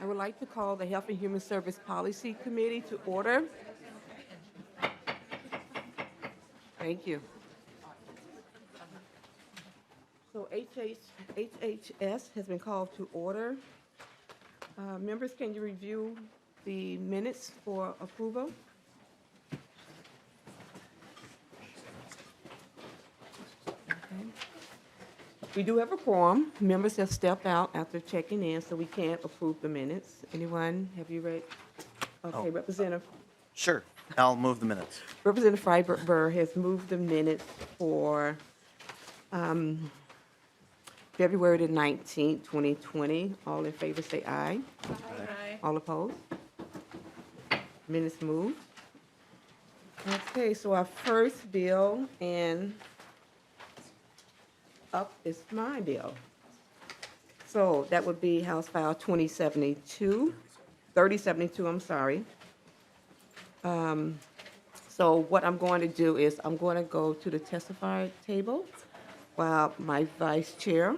I would like to call the Health and Human Service Policy Committee to order. Thank you. So HHS has been called to order. Members, can you review the minutes for approval? Okay. We do have a quorum. Members have stepped out after checking in, so we can't approve the minutes. Anyone, have you read? Okay, Oh. Representative Sure, I'll move the minutes. Freiberg has moved the minutes for February the 19th, 2020. All in favor say aye. Aye. All opposed? Minutes moved. Okay, so our first bill and up is my bill. So that would be House File 3072, I'm sorry. So what I'm going to do is I'm going to go to the testifier table while my vice chair,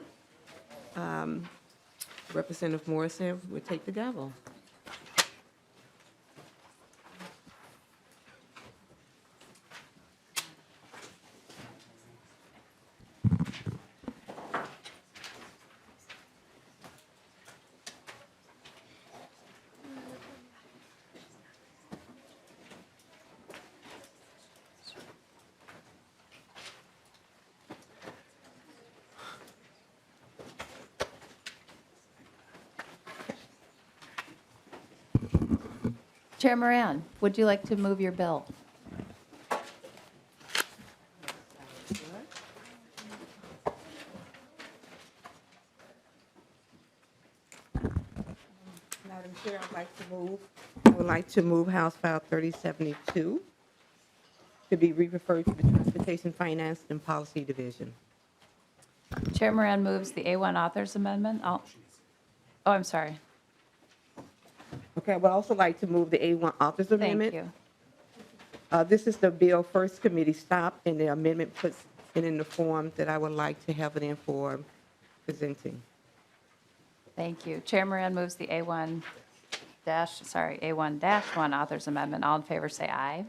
Representative Morrison, will take the gavel. Chair Moran, would you like to move your bill? Madam Chair, I would like to move House File 3072 to be re-referred to the Transportation Finance and Policy Division. Chair Moran moves the A1 Authors Amendment. Oh, I'm sorry. Okay, I would also like to move the A1 Authors Thank Amendment. you. This is the bill first committee stopped, and the amendment puts it in the form that I would like to have it in for presenting. Thank you. Chair Moran moves the A1-1 Authors Amendment. All in favor say aye.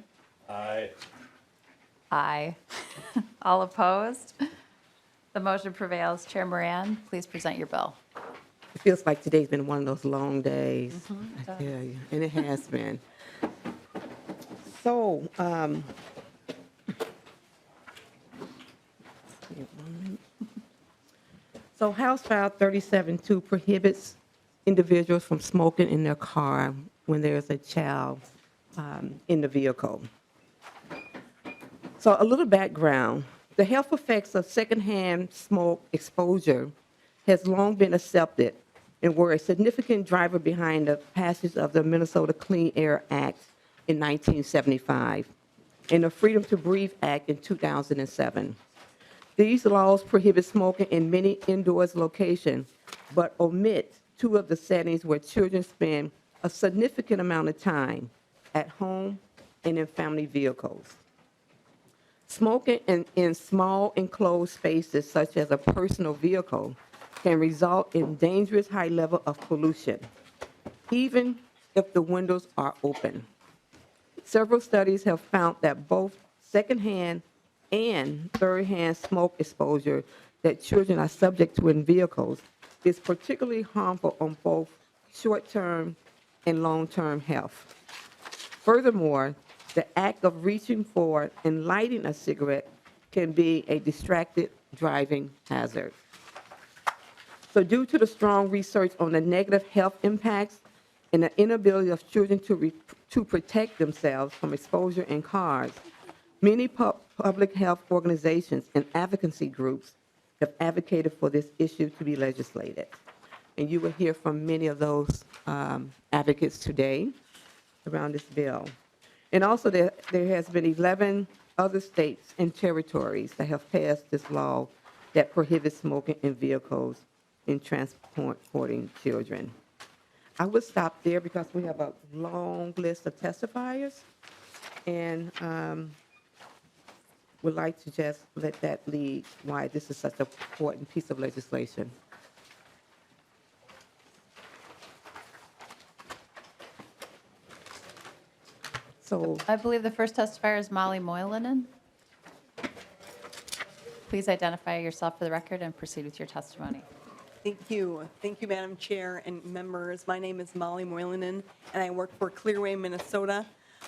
Aye. Aye. All opposed? The motion prevails. Chair Moran, please present your bill. It feels like today's been one of those long days, it I does. tell you, and it has been. So, so House File 37-2 prohibits individuals from smoking in their car when there's a child in the vehicle. So a little background. The health effects of secondhand smoke exposure has long been accepted and were a significant driver behind the passage of the Minnesota Clean Air Act in 1975 and the Freedom to Breathe Act in 2007. These laws prohibit smoking in many indoors locations, but omit two of the settings where children spend a significant amount of time, at home and in family vehicles. Smoking in small enclosed spaces such as a personal vehicle can result in dangerous high level of pollution, even if the windows are open. Several studies have found that both secondhand and third-hand smoke exposure that children are subject to in vehicles is particularly harmful on both short-term and long-term health. Furthermore, the act of reaching for and lighting a cigarette can be a distracted driving hazard. So due to the strong research on the negative health impacts and the inability of children to protect themselves from exposure in cars, many public health organizations and advocacy groups have advocated for this issue to be legislated. And you will hear from many of those advocates today around this bill. And also there has been 11 other states and territories that have passed this law that prohibits smoking in vehicles in transporting children. I would stop there because we have a long list of testifiers, and would like to just let that lead why this is such an important piece of legislation. So, I believe the first testifier is Molly Moylanen. Please identify yourself for the record and proceed with your testimony. Thank you. Thank you, Madam Chair and members. My name is Molly Moylanen, and I work for Clearway, Minnesota.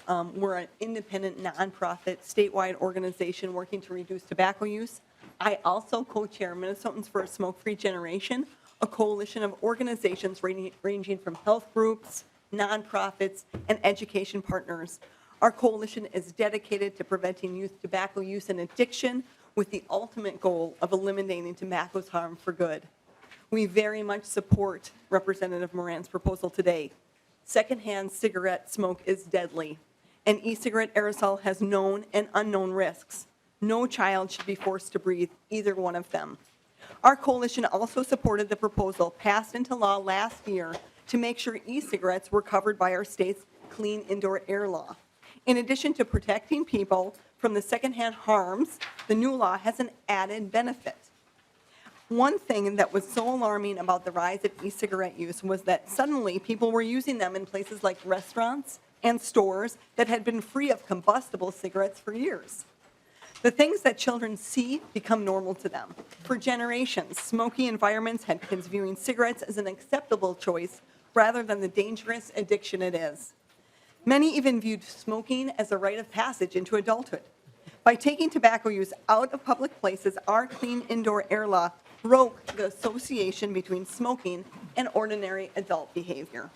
We're an independent, nonprofit, statewide organization working to reduce tobacco use. I also co-chair Minnesotans for a Smoke-Free Generation, a coalition of organizations ranging from health groups, nonprofits, and education partners. Our coalition is dedicated to preventing youth tobacco use and addiction with the ultimate goal of eliminating tobacco's harm for good. We very much support Representative Moran's proposal today. Secondhand cigarette smoke is deadly. An e-cigarette aerosol has known and unknown risks. No child should be forced to breathe either one of them. Our coalition also supported the proposal passed into law last year to make sure e-cigarettes were covered by our state's clean indoor air law. In addition to protecting people from the secondhand harms, the new law has an added benefit. One thing that was so alarming about the rise of e-cigarette use was that suddenly people were using them in places like restaurants and stores that had been free of combustible cigarettes for years. The things that children see become normal to them. For generations, smoky environments had kids viewing cigarettes as an acceptable choice rather than the dangerous addiction it is. Many even viewed smoking as a rite of passage into adulthood. By taking tobacco use out of public places, our clean indoor air law broke the association between smoking and ordinary adult behavior.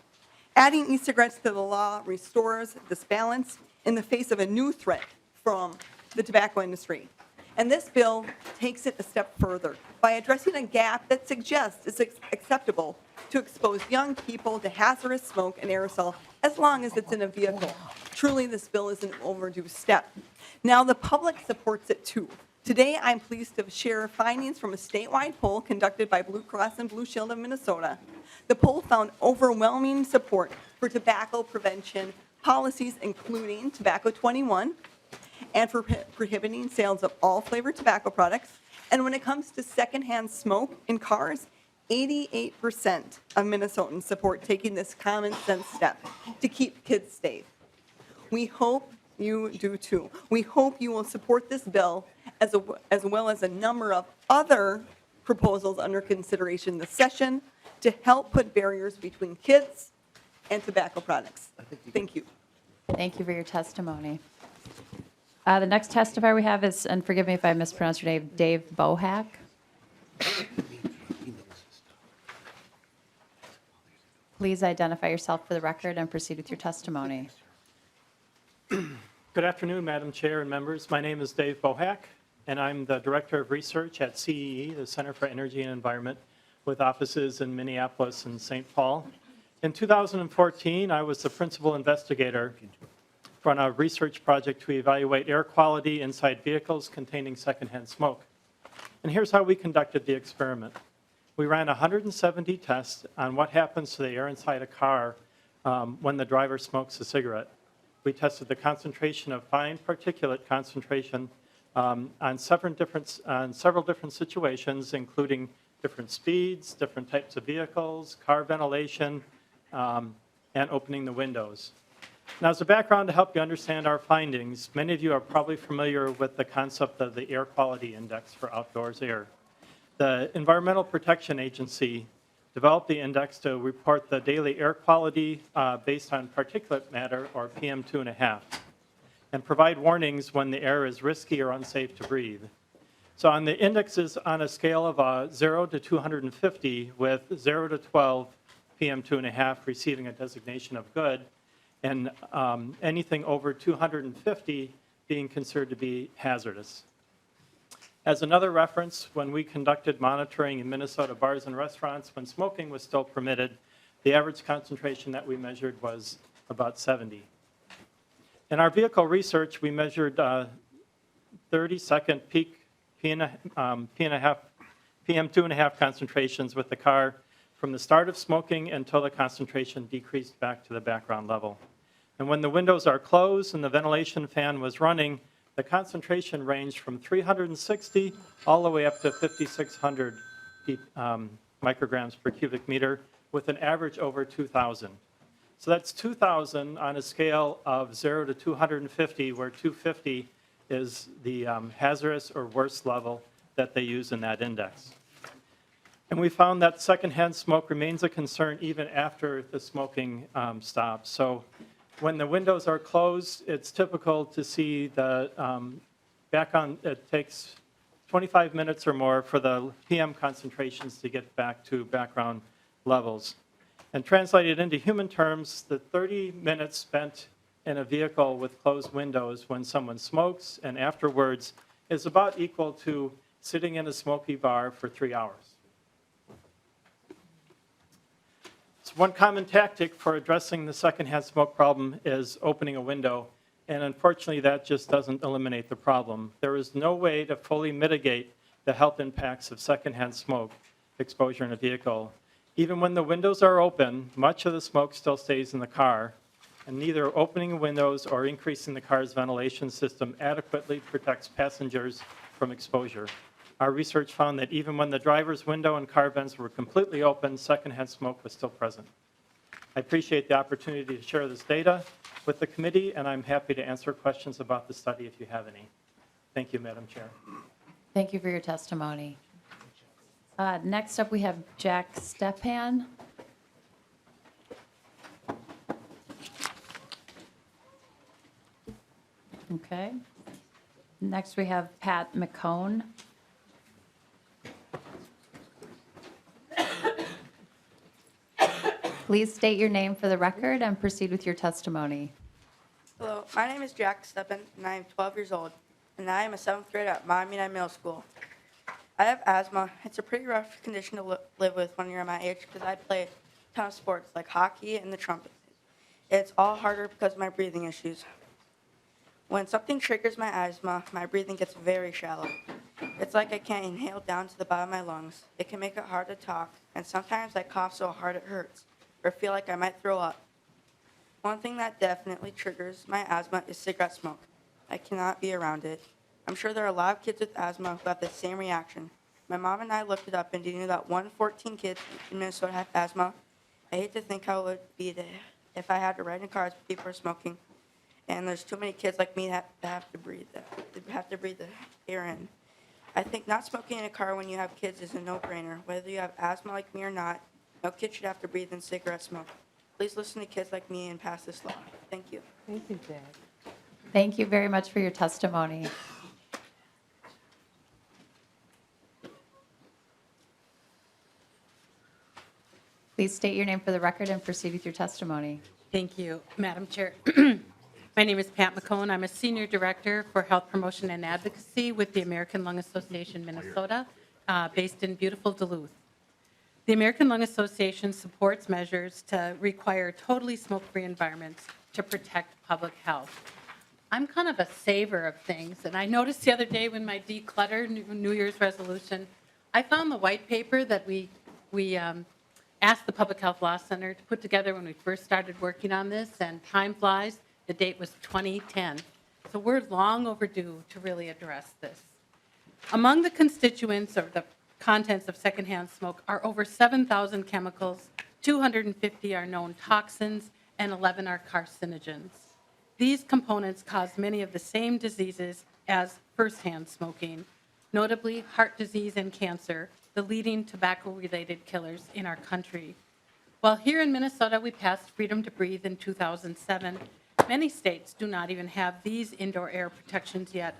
Adding e-cigarettes to the law restores this balance in the face of a new threat from the tobacco industry. And this bill takes it a step further by addressing a gap that suggests it's acceptable to expose young people to hazardous smoke and aerosol as long as it's in a vehicle. Truly, this bill is an overdue step. Now, the public supports it too. Today, I'm pleased to share findings from a statewide poll conducted by Blue Cross and Blue Shield of Minnesota. The poll found overwhelming support for tobacco prevention policies, including Tobacco 21, and for prohibiting sales of all flavored tobacco products. And when it comes to secondhand smoke in cars, 88% of Minnesotans support taking this common sense step to keep kids safe. We hope you do too. We hope you will support this bill as well as a number of other proposals under consideration this session to help put barriers between kids and tobacco products. Thank you. Thank you for your testimony. The next testifier we have is, and forgive me if I mispronounced your name, Dave Bohack. Please identify yourself for the record and proceed with your testimony. Good afternoon, Madam Chair and members. My name is Dave Bohack, and I'm the Director of Research at CEE, the Center for Energy and Environment, with offices in Minneapolis and St. Paul. In 2014, I was the principal investigator on a research project to evaluate air quality inside vehicles containing secondhand smoke. And here's how we conducted the experiment. We ran 170 tests on what happens to the air inside a car when the driver smokes a cigarette. We tested the concentration of fine particulate concentration on several different situations, including different speeds, different types of vehicles, car ventilation, and opening the windows. Now, as a background to help you understand our findings, many of you are probably familiar with the concept of the Air Quality Index for outdoors air. The Environmental Protection Agency developed the index to report the daily air quality based on particulate matter, or PM2.5, and provide warnings when the air is risky or unsafe to breathe. So on the index is on a scale of 0 to 250, with 0 to 12 PM2.5 receiving a designation of good, and anything over 250 being considered to be hazardous. As another reference, when we conducted monitoring in Minnesota bars and restaurants when smoking was still permitted, the average concentration that we measured was about 70. In our vehicle research, we measured 30-second peak PM2.5 concentrations with the car from the start of smoking until the concentration decreased back to the background level. And when the windows are closed and the ventilation fan was running, the concentration ranged from 360 all the way up to 5,600 micrograms per cubic meter, with an average over 2,000. So that's 2,000 on a scale of 0 to 250, where 250 is the hazardous or worst level that they use in that index. And we found that secondhand smoke remains a concern even after the smoking stops. So when the windows are closed, it's typical to see the it takes 25 minutes or more for the PM concentrations to get back to background levels. And translated into human terms, the 30 minutes spent in a vehicle with closed windows when someone smokes and afterwards is about equal to sitting in a smoky bar for 3 hours. So one common tactic for addressing the secondhand smoke problem is opening a window, and unfortunately that just doesn't eliminate the problem. There is no way to fully mitigate the health impacts of secondhand smoke exposure in a vehicle. Even when the windows are open, much of the smoke still stays in the car, and neither opening windows or increasing the car's ventilation system adequately protects passengers from exposure. Our research found that even when the driver's window and car vents were completely open, secondhand smoke was still present. I appreciate the opportunity to share this data with the committee, and I'm happy to answer questions about the study if you have any. Thank you, Madam Chair. Thank you for your testimony. Next up, we have Jack Stepan. Okay. Next, we have Pat McCone. Please state your name for the record and proceed with your testimony. Hello, my name is Jack Stepan, and I am 12 years old, and I am a 7th grader at Moran Middle School. I have asthma. It's a pretty rough condition to live with when you're my age because I play a ton of sports like hockey and the trumpet. It's all harder because of my breathing issues. When something triggers my asthma, my breathing gets very shallow. It's like I can't inhale down to the bottom of my lungs. It can make it hard to talk, and sometimes I cough so hard it hurts or feel like I might throw up. One thing that definitely triggers my asthma is cigarette smoke. I cannot be around it. I'm sure there are a lot of kids with asthma who have the same reaction. My mom and I looked it up, and did you know that 1 in 14 kids in Minnesota have asthma? I hate to think how it would be if I had to ride in cars with people who are smoking, and there's too many kids like me that have to breathe the air in. I think not smoking in a car when you have kids is a no-brainer. Whether you have asthma like me or not, no kid should have to breathe in cigarette smoke. Please listen to kids like me and pass this law. Thank you. Thank you, Jack. Thank you very much for your testimony. Please state your name for the record and proceed with your testimony. Thank you, Madam Chair. My name is Pat McCone. I'm a Senior Director for Health Promotion and Advocacy with the American Lung Association Minnesota, based in beautiful Duluth. The American Lung Association supports measures to require totally smoke-free environments to protect public health. I'm kind of a saver of things, and I noticed the other day when my declutter New Year's resolution, I found the white paper that we asked the Public Health Law Center to put together when we first started working on this, and time flies. The date was 2010. So we're long overdue to really address this. Among the constituents or the contents of secondhand smoke are over 7,000 chemicals, 250 are known toxins, and 11 are carcinogens. These components cause many of the same diseases as firsthand smoking, notably heart disease and cancer, the leading tobacco-related killers in our country. While here in Minnesota we passed Freedom to Breathe in 2007, many states do not even have these indoor air protections yet,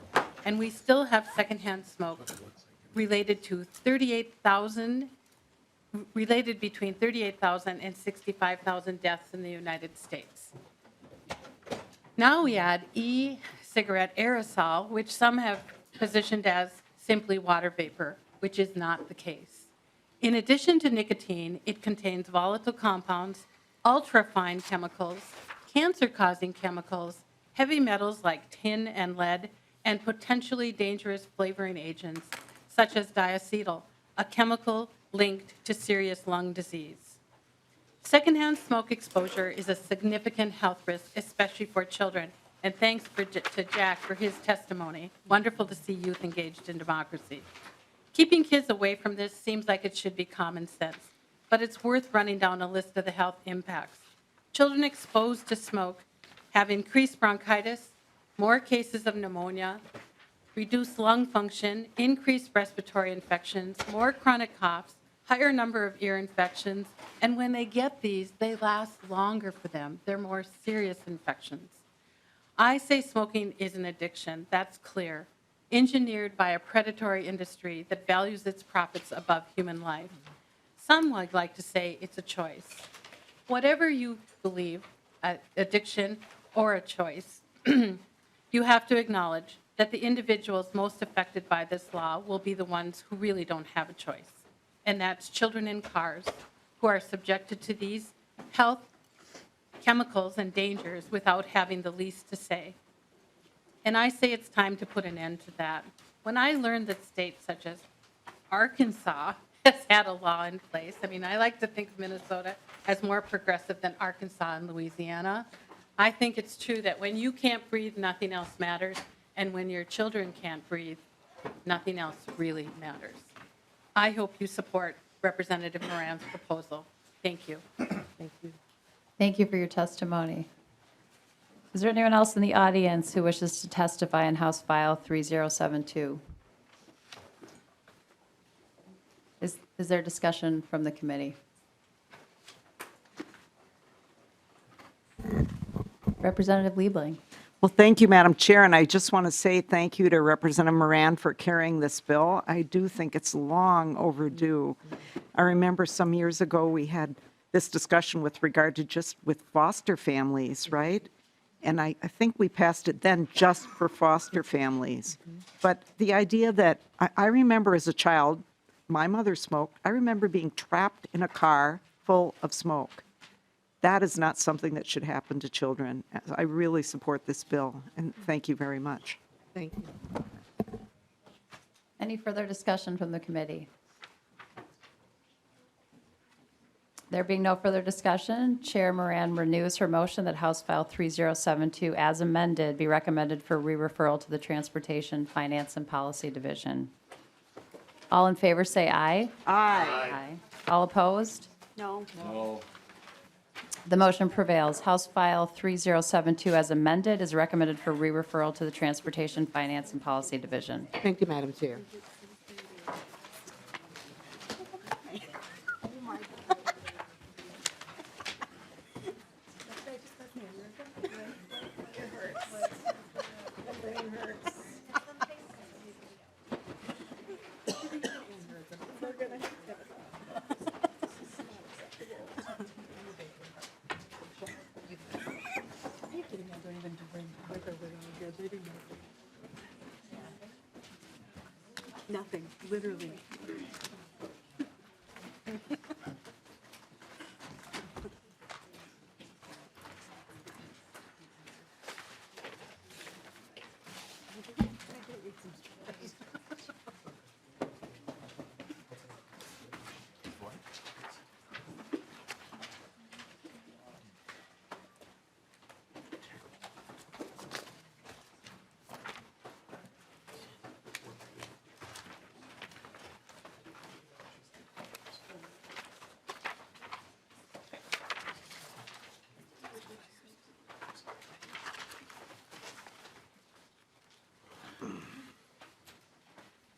and we still have secondhand smoke related between 38,000 and 65,000 deaths in the United States. Now we add e-cigarette aerosol, which some have positioned as simply water vapor, which is not the case. In addition to nicotine, it contains volatile compounds, ultrafine chemicals, cancer-causing chemicals, heavy metals like tin and lead, and potentially dangerous flavoring agents such as diacetyl, a chemical linked to serious lung disease. Secondhand smoke exposure is a significant health risk, especially for children. And thanks to Jack for his testimony. Wonderful to see youth engaged in democracy. Keeping kids away from this seems like it should be common sense, but it's worth running down a list of the health impacts. Children exposed to smoke have increased bronchitis, more cases of pneumonia, reduced lung function, increased respiratory infections, more chronic coughs, higher number of ear infections, and when they get these, they last longer for them. They're more serious infections. I say smoking is an addiction, that's clear, engineered by a predatory industry that values its profits above human life. Some would like to say it's a choice. Whatever you believe, addiction or a choice, you have to acknowledge that the individuals most affected by this law will be the ones who really don't have a choice. And that's children in cars who are subjected to these health, chemicals, and dangers without having the least to say. And I say it's time to put an end to that. When I learned that states such as Arkansas has had a law in place, I mean, I like to think of Minnesota as more progressive than Arkansas and Louisiana. I think it's true that when you can't breathe, nothing else matters. And when your children can't breathe, nothing else really matters. I hope you support Representative Moran's proposal. Thank you. Thank you. Thank you for your testimony. Is there anyone else in the audience who wishes to testify on House File 3072? Is there discussion from the committee? Representative Liebling. Well, thank you, Madam Chair, and I just want to say thank you to Representative Moran for carrying this bill. I do think it's long overdue. I remember some years ago we had this discussion with regard to just with foster families, right? And I think we passed it then just for foster families. But the idea that, I remember as a child, my mother smoked. I remember being trapped in a car full of smoke. That is not something that should happen to children. I really support this bill, and thank you very much. Thank you. Any further discussion from the committee? There being no further discussion, Chair Moran renews her motion that House File 3072, as amended, be recommended for re-referral to the Transportation, Finance, and Policy Division. All in favor say aye. Aye. All opposed? No. The motion prevails. House File 3072, as amended, is recommended for re-referral to the Transportation, Finance, and Policy Division. Thank you, Madam Chair. Nothing, literally.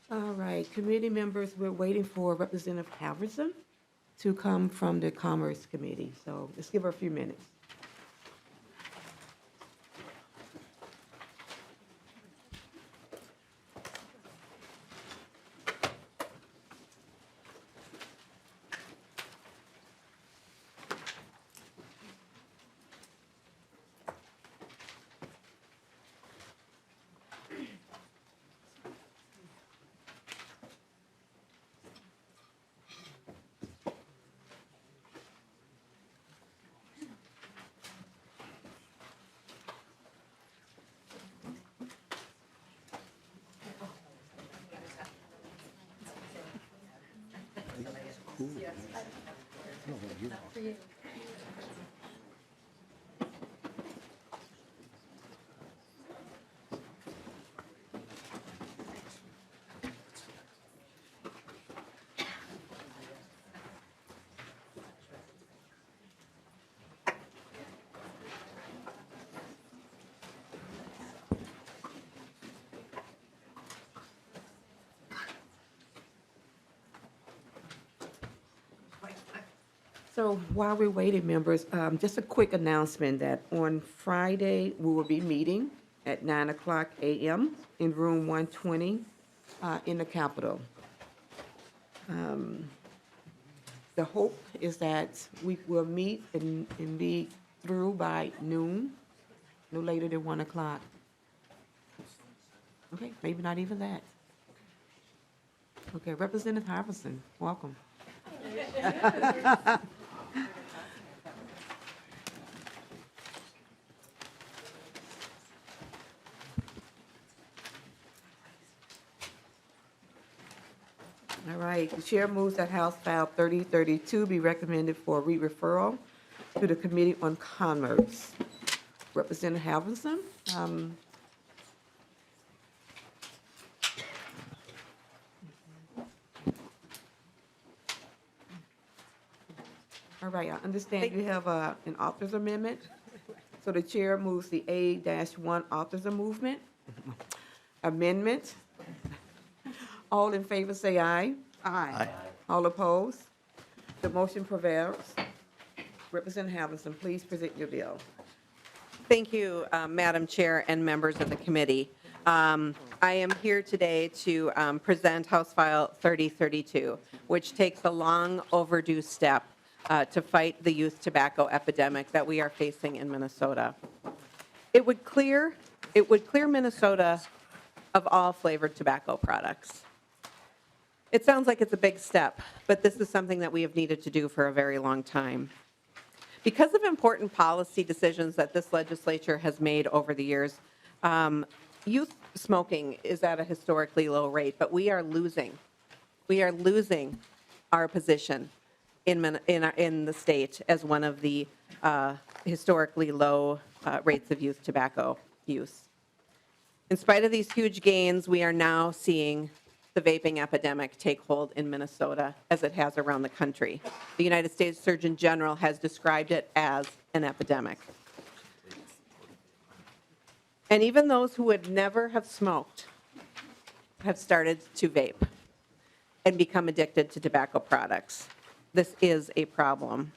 All right, committee members, we're waiting for Representative Halverson to come from the Commerce Committee, so let's give her a few minutes. So while we're waiting, members, just a quick announcement that on Friday, we will be meeting at 9:00 a.m. in room 120 in the Capitol. The hope is that we will meet and be through by noon, no later than 1 o'clock. Okay, maybe not even that. Okay, Representative Halverson, welcome. All right, the chair moves that House File 3032 be recommended for re-referral to the Committee on Commerce. Representative Halverson, all right, I understand you have an author's amendment. So the chair moves the A-1 author's amendment. All in favor say aye. Aye. All opposed? The motion prevails. Representative Halverson, please present your bill. Thank you, Madam Chair and members of the committee. I am here today to present House File 3032, which takes a long overdue step to fight the youth tobacco epidemic that we are facing in Minnesota. It would clear Minnesota of all flavored tobacco products. It sounds like it's a big step, but this is something that we have needed to do for a very long time. Because of important policy decisions that this legislature has made over the years, youth smoking is at a historically low rate, but we are losing our position in the state as one of the historically low rates of youth tobacco use. In spite of these huge gains, we are now seeing the vaping epidemic take hold in Minnesota as it has around the country. The United States Surgeon General has described it as an epidemic. And even those who would never have smoked have started to vape and become addicted to tobacco products. This is a problem.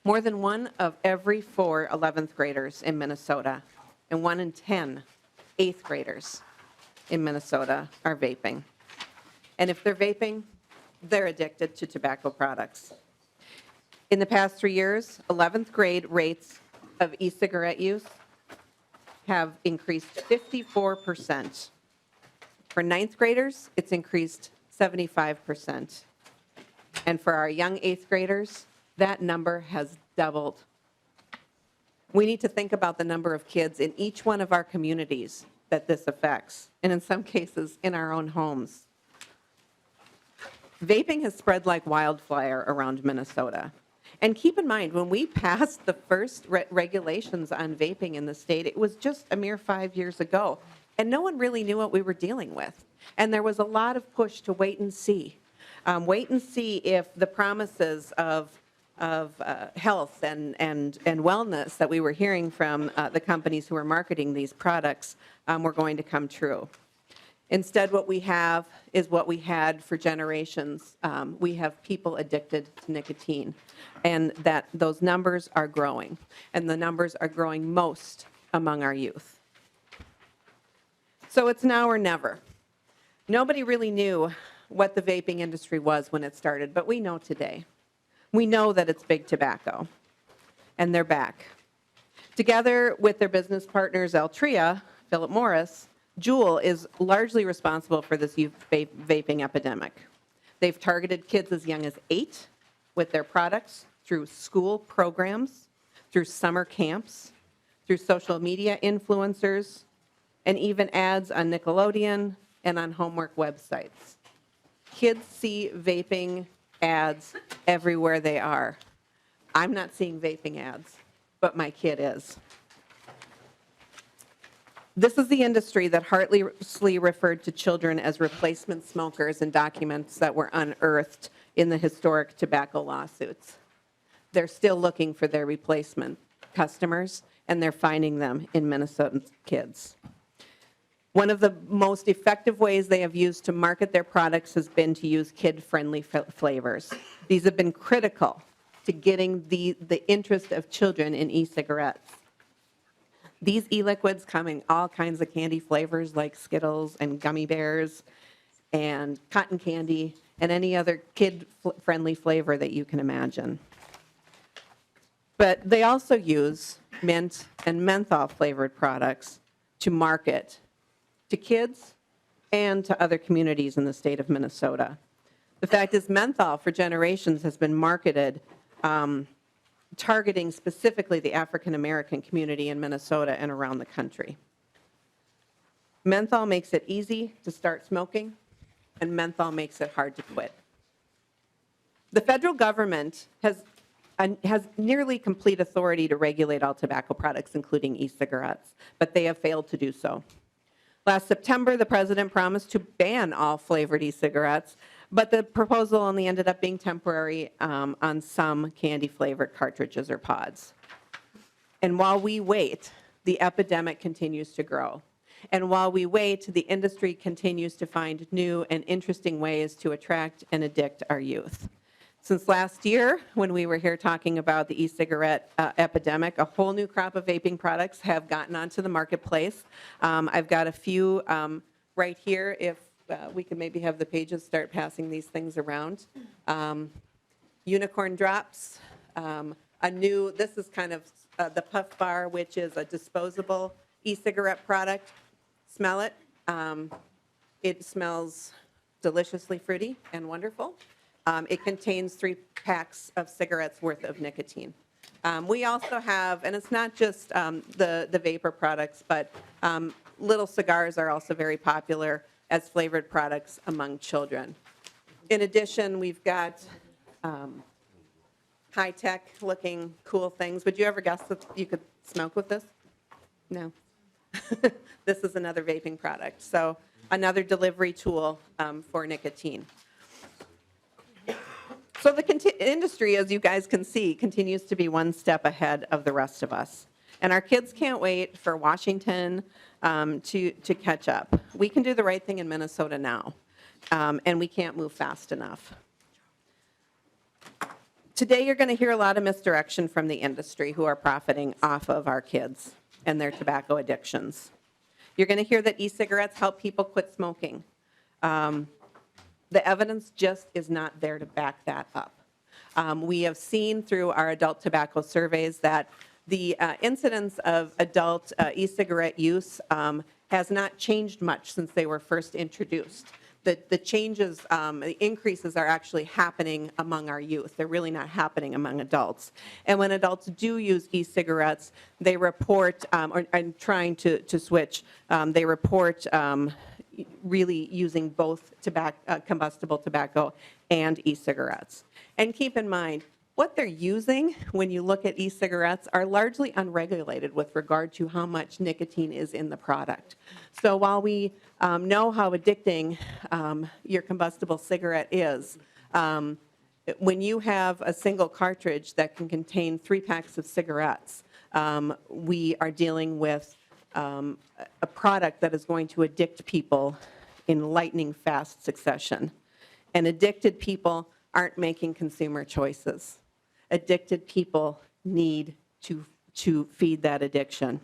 More than 1 of every 4 11th graders in Minnesota and 1 in 10 8th graders in Minnesota are vaping. And if they're vaping, they're addicted to tobacco products. In the past 3 years, 11th grade rates of e-cigarette use have increased 54%. For 9th graders, it's increased 75%. And for our young 8th graders, that number has doubled. We need to think about the number of kids in each one of our communities that this affects, and in some cases, in our own homes. Vaping has spread like wildfire around Minnesota. And keep in mind, when we passed the first regulations on vaping in the state, it was just a mere 5 years ago, and no one really knew what we were dealing with. And there was a lot of push to wait and see if the promises of health and wellness that we were hearing from the companies who are marketing these products were going to come true. Instead, what we have is what we had for generations. We have people addicted to nicotine, and that those numbers are growing, and the numbers are growing most among our youth. So it's now or never. Nobody really knew what the vaping industry was when it started, but we know today. We know that it's big tobacco, and they're back. Together with their business partners, Altria, Philip Morris, Juul is largely responsible for this youth vaping epidemic. They've targeted kids as young as 8 with their products through school programs, through summer camps, through social media influencers, and even ads on Nickelodeon and on homework websites. Kids see vaping ads everywhere they are. I'm not seeing vaping ads, but my kid is. This is the industry that heartlessly referred to children as replacement smokers in documents that were unearthed in the historic tobacco lawsuits. They're still looking for their replacement customers, and they're finding them in Minnesotan kids. One of the most effective ways they have used to market their products has been to use kid-friendly flavors. These have been critical to getting the interest of children in e-cigarettes. These e-liquids come in all kinds of candy flavors like Skittles and gummy bears and cotton candy and any other kid-friendly flavor that you can imagine. But they also use mint and menthol flavored products to market to kids and to other communities in the state of Minnesota. The fact is menthol for generations has been marketed targeting specifically the African American community in Minnesota and around the country. Menthol makes it easy to start smoking, and menthol makes it hard to quit. The federal government has nearly complete authority to regulate all tobacco products, including e-cigarettes, but they have failed to do so. Last September, the president promised to ban all flavored e-cigarettes, but the proposal only ended up being temporary on some candy-flavored cartridges or pods. And while we wait, the epidemic continues to grow. And while we wait, the industry continues to find new and interesting ways to attract and addict our youth. Since last year, when we were here talking about the e-cigarette epidemic, a whole new crop of vaping products have gotten onto the marketplace. I've got a few right here. If we can maybe have the pages start passing these things around. Unicorn drops, this is kind of the Puff Bar, which is a disposable e-cigarette product. Smell it. It smells deliciously fruity and wonderful. It contains 3 packs of cigarettes worth of nicotine. We also have, and it's not just the vapor products, but little cigars are also very popular as flavored products among children. In addition, we've got high-tech looking cool things. Would you ever guess that you could smoke with this? No. This is another vaping product. So another delivery tool for nicotine. So the industry, as you guys can see, continues to be one step ahead of the rest of us. And our kids can't wait for Washington to catch up. We can do the right thing in Minnesota now, and we can't move fast enough. Today, you're going to hear a lot of misdirection from the industry who are profiting off of our kids and their tobacco addictions. You're going to hear that e-cigarettes help people quit smoking. The evidence just is not there to back that up. We have seen through our adult tobacco surveys that the incidence of adult e-cigarette use has not changed much since they were first introduced. The changes, the increases are actually happening among our youth. They're really not happening among adults. And when adults do use e-cigarettes, they report, or trying to switch, they report really using both combustible tobacco and e-cigarettes. And keep in mind, what they're using when you look at e-cigarettes are largely unregulated with regard to how much nicotine is in the product. So while we know how addicting your combustible cigarette is, when you have a single cartridge that can contain 3 packs of cigarettes, we are dealing with a product that is going to addict people in lightning fast succession. And addicted people aren't making consumer choices. Addicted people need to feed that addiction.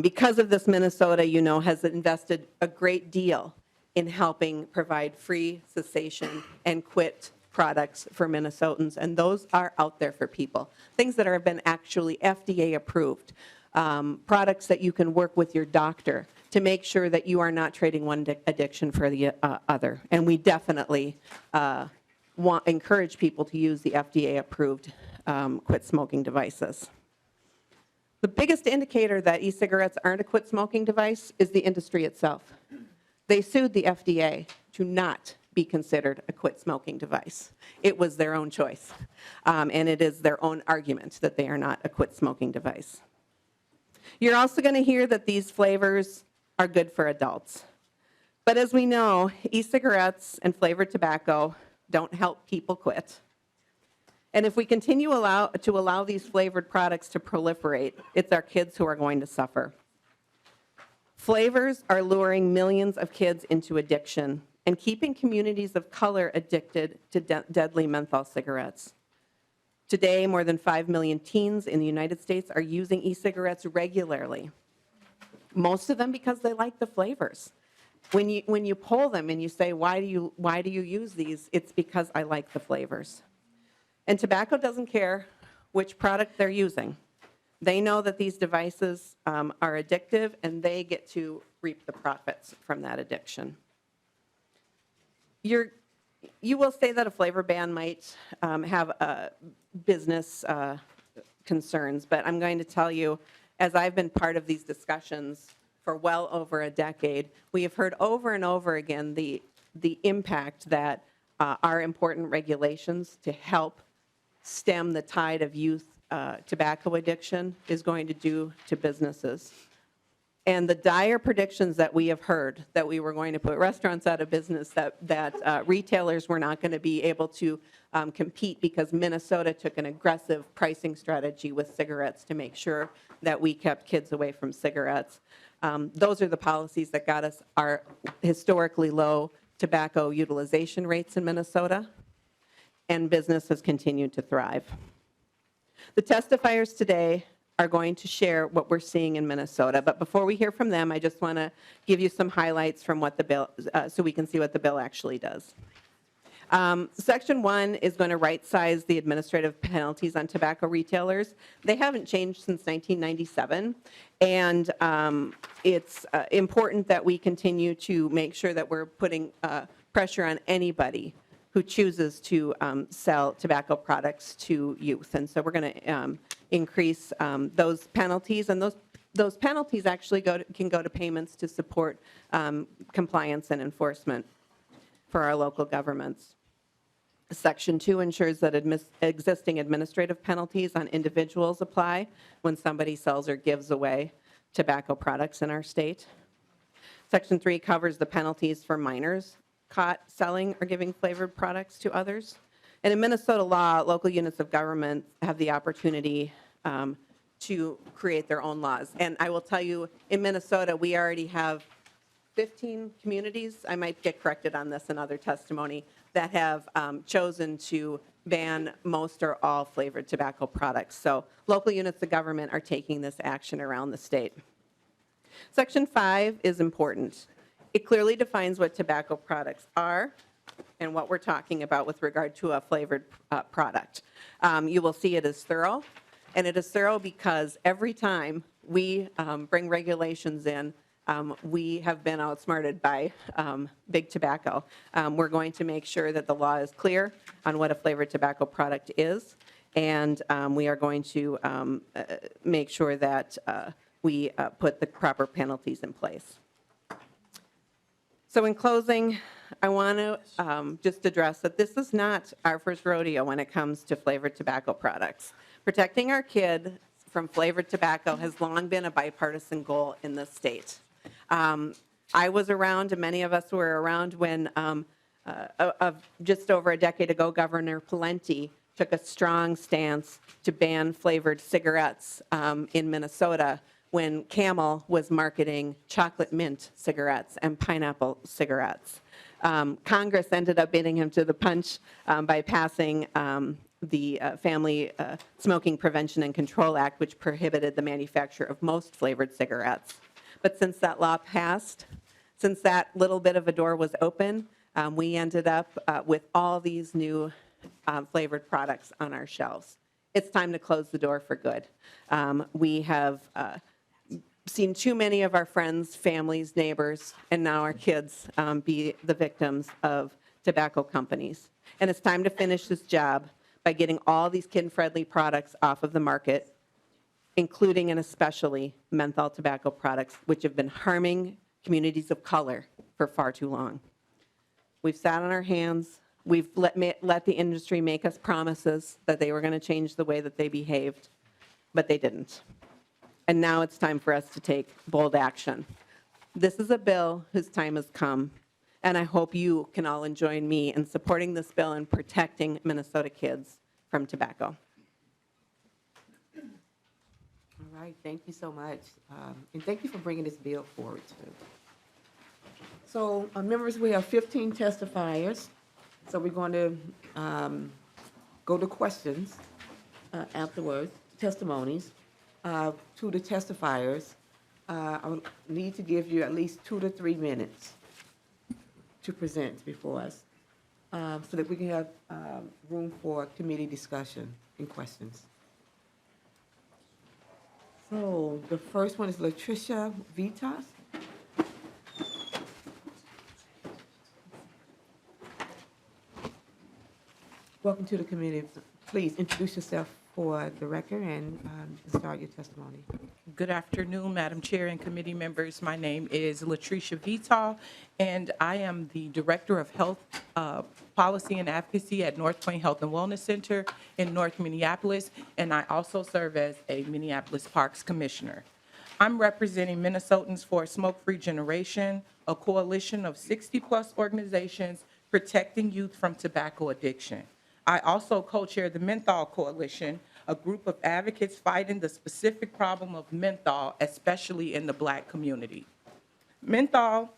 Because of this, Minnesota, has invested a great deal in helping provide free cessation and quit products for Minnesotans, and those are out there for people. Things that have been actually FDA approved. Products that you can work with your doctor to make sure that you are not trading one addiction for the other. And we definitely encourage people to use the FDA-approved quit smoking devices. The biggest indicator that e-cigarettes aren't a quit smoking device is the industry itself. They sued the FDA to not be considered a quit smoking device. It was their own choice, and it is their own argument that they are not a quit smoking device. You're also going to hear that these flavors are good for adults. But as we know, e-cigarettes and flavored tobacco don't help people quit. And if we continue to allow these flavored products to proliferate, it's our kids who are going to suffer. Flavors are luring millions of kids into addiction and keeping communities of color addicted to deadly menthol cigarettes. Today, more than 5 million teens in the United States are using e-cigarettes regularly. Most of them because they like the flavors. When you poll them and you say, why do you use these? It's because I like the flavors. And tobacco doesn't care which product they're using. They know that these devices are addictive, and they get to reap the profits from that addiction. You will say that a flavor ban might have business concerns, but I'm going to tell you, as I've been part of these discussions for well over a decade, we have heard over and over again the impact that our important regulations to help stem the tide of youth tobacco addiction is going to do to businesses. And the dire predictions that we have heard that we were going to put restaurants out of business, that retailers were not going to be able to compete because Minnesota took an aggressive pricing strategy with cigarettes to make sure that we kept kids away from cigarettes. Those are the policies that got us our historically low tobacco utilization rates in Minnesota, and business has continued to thrive. The testifiers today are going to share what we're seeing in Minnesota, but before we hear from them, I just want to give you some highlights from what the bill, so we can see what the bill actually does. Section 1 is going to right-size the administrative penalties on tobacco retailers. They haven't changed since 1997, and it's important that we continue to make sure that we're putting pressure on anybody who chooses to sell tobacco products to youth. And so we're going to increase those penalties, and those penalties actually can go to payments to support compliance and enforcement for our local governments. Section 2 ensures that existing administrative penalties on individuals apply when somebody sells or gives away tobacco products in our state. Section 3 covers the penalties for minors caught selling or giving flavored products to others. And in Minnesota law, local units of government have the opportunity to create their own laws. And I will tell you, in Minnesota, we already have 15 communities, I might get corrected on this in other testimony, that have chosen to ban most or all flavored tobacco products. So local units of government are taking this action around the state. Section 5 is important. It clearly defines what tobacco products are and what we're talking about with regard to a flavored product. You will see it is thorough, and it is thorough because every time we bring regulations in, we have been outsmarted by big tobacco. We're going to make sure that the law is clear on what a flavored tobacco product is, and we are going to make sure that we put the proper penalties in place. So in closing, I want to just address that this is not our first rodeo when it comes to flavored tobacco products. Protecting our kids from flavored tobacco has long been a bipartisan goal in this state. I was around, and many of us were around when just over a decade ago, Governor Pawlenty took a strong stance to ban flavored cigarettes in Minnesota when Camel was marketing chocolate mint cigarettes and pineapple cigarettes. Congress ended up beating him to the punch by passing the Family Smoking Prevention and Control Act, which prohibited the manufacture of most flavored cigarettes. But since that law passed, since that little bit of a door was open, we ended up with all these new flavored products on our shelves. It's time to close the door for good. We have seen too many of our friends, families, neighbors, and now our kids be the victims of tobacco companies. And it's time to finish this job by getting all these kid-friendly products off of the market, including and especially menthol tobacco products, which have been harming communities of color for far too long. We've sat on our hands. We've let the industry make us promises that they were going to change the way that they behaved, but they didn't. And now it's time for us to take bold action. This is a bill whose time has come, and I hope you can all join me in supporting this bill and protecting Minnesota kids from tobacco. All right, thank you so much. And thank you for bringing this bill forward, too. So, members, we have 15 testifiers. So we're going to go to questions. afterwards, testimonies, to the testifiers. I would need to give you at least 2 to 3 minutes to present before us, so that we can have room for committee discussion and questions. So the first one is Latricia Vitas. Welcome to the committee. Please introduce yourself for the record and start your testimony. Good afternoon, Madam Chair and committee members. My name is Latricia Vital, and I am the Director of Health Policy and Advocacy at North Point Health and Wellness Center in North Minneapolis, and I also serve as a Minneapolis Parks Commissioner. I'm representing Minnesotans for a Smoke-Free Generation, a coalition of 60-plus organizations protecting youth from tobacco addiction. I also co-chair the Menthol Coalition, a group of advocates fighting the specific problem of menthol, especially in the Black community. Menthol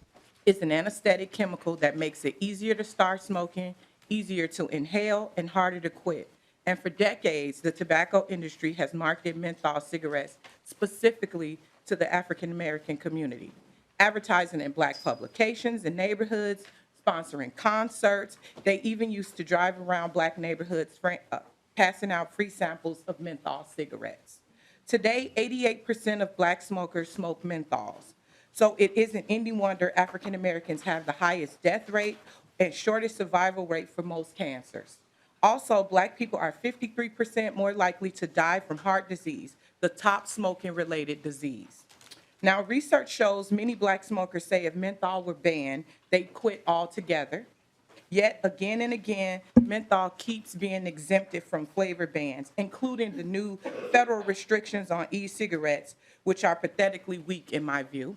is an anesthetic chemical that makes it easier to start smoking, easier to inhale, and harder to quit. And for decades, the tobacco industry has marketed menthol cigarettes specifically to the African American community, advertising in Black publications and neighborhoods, sponsoring concerts. They even used to drive around Black neighborhoods passing out free samples of menthol cigarettes. Today, 88% of Black smokers smoke menthols. So it isn't any wonder African Americans have the highest death rate and shortest survival rate for most cancers. Also, Black people are 53% more likely to die from heart disease, the top smoking-related disease. Now, research shows many Black smokers say if menthol were banned, they'd quit altogether. Yet, again and again, menthol keeps being exempted from flavor bans, including the new federal restrictions on e-cigarettes, which are pathetically weak in my view.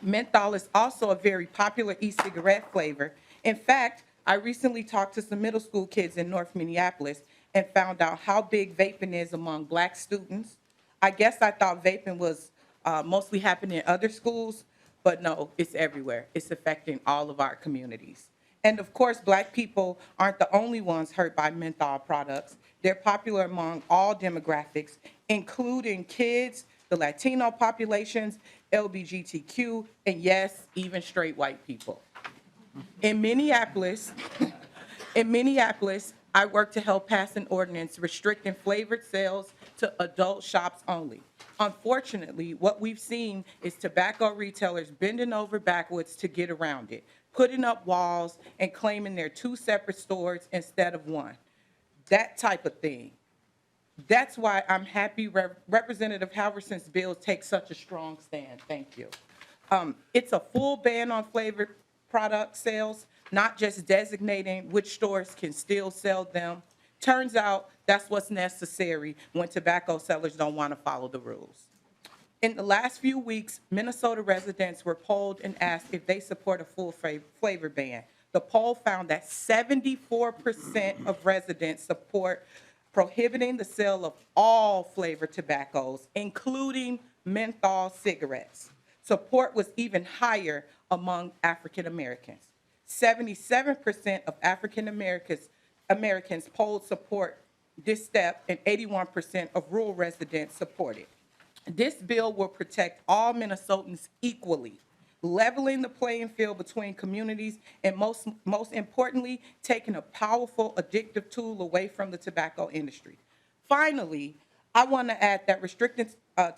Menthol is also a very popular e-cigarette flavor. In fact, I recently talked to some middle school kids in North Minneapolis and found out how big vaping is among Black students. I guess I thought vaping was mostly happening in other schools, but no, it's everywhere. It's affecting all of our communities. And of course, Black people aren't the only ones hurt by menthol products. They're popular among all demographics, including kids, the Latino populations, LGBTQ, and yes, even straight white people. In Minneapolis, I work to help pass an ordinance restricting flavored sales to adult shops only. Unfortunately, what we've seen is tobacco retailers bending over backwards to get around it, putting up walls and claiming they're 2 separate stores instead of 1. That type of thing. That's why I'm happy Representative Halverson's bill takes such a strong stand. Thank you. It's a full ban on flavored product sales, not just designating which stores can still sell them. Turns out that's what's necessary when tobacco sellers don't want to follow the rules. In the last few weeks, Minnesota residents were polled and asked if they support a full flavor ban. The poll found that 74% of residents support prohibiting the sale of all flavored tobaccos, including menthol cigarettes. Support was even higher among African Americans. 77% of African Americans polled support this step, and 81% of rural residents support it. This bill will protect all Minnesotans equally, leveling the playing field between communities, and most importantly, taking a powerful addictive tool away from the tobacco industry. Finally, I want to add that restricting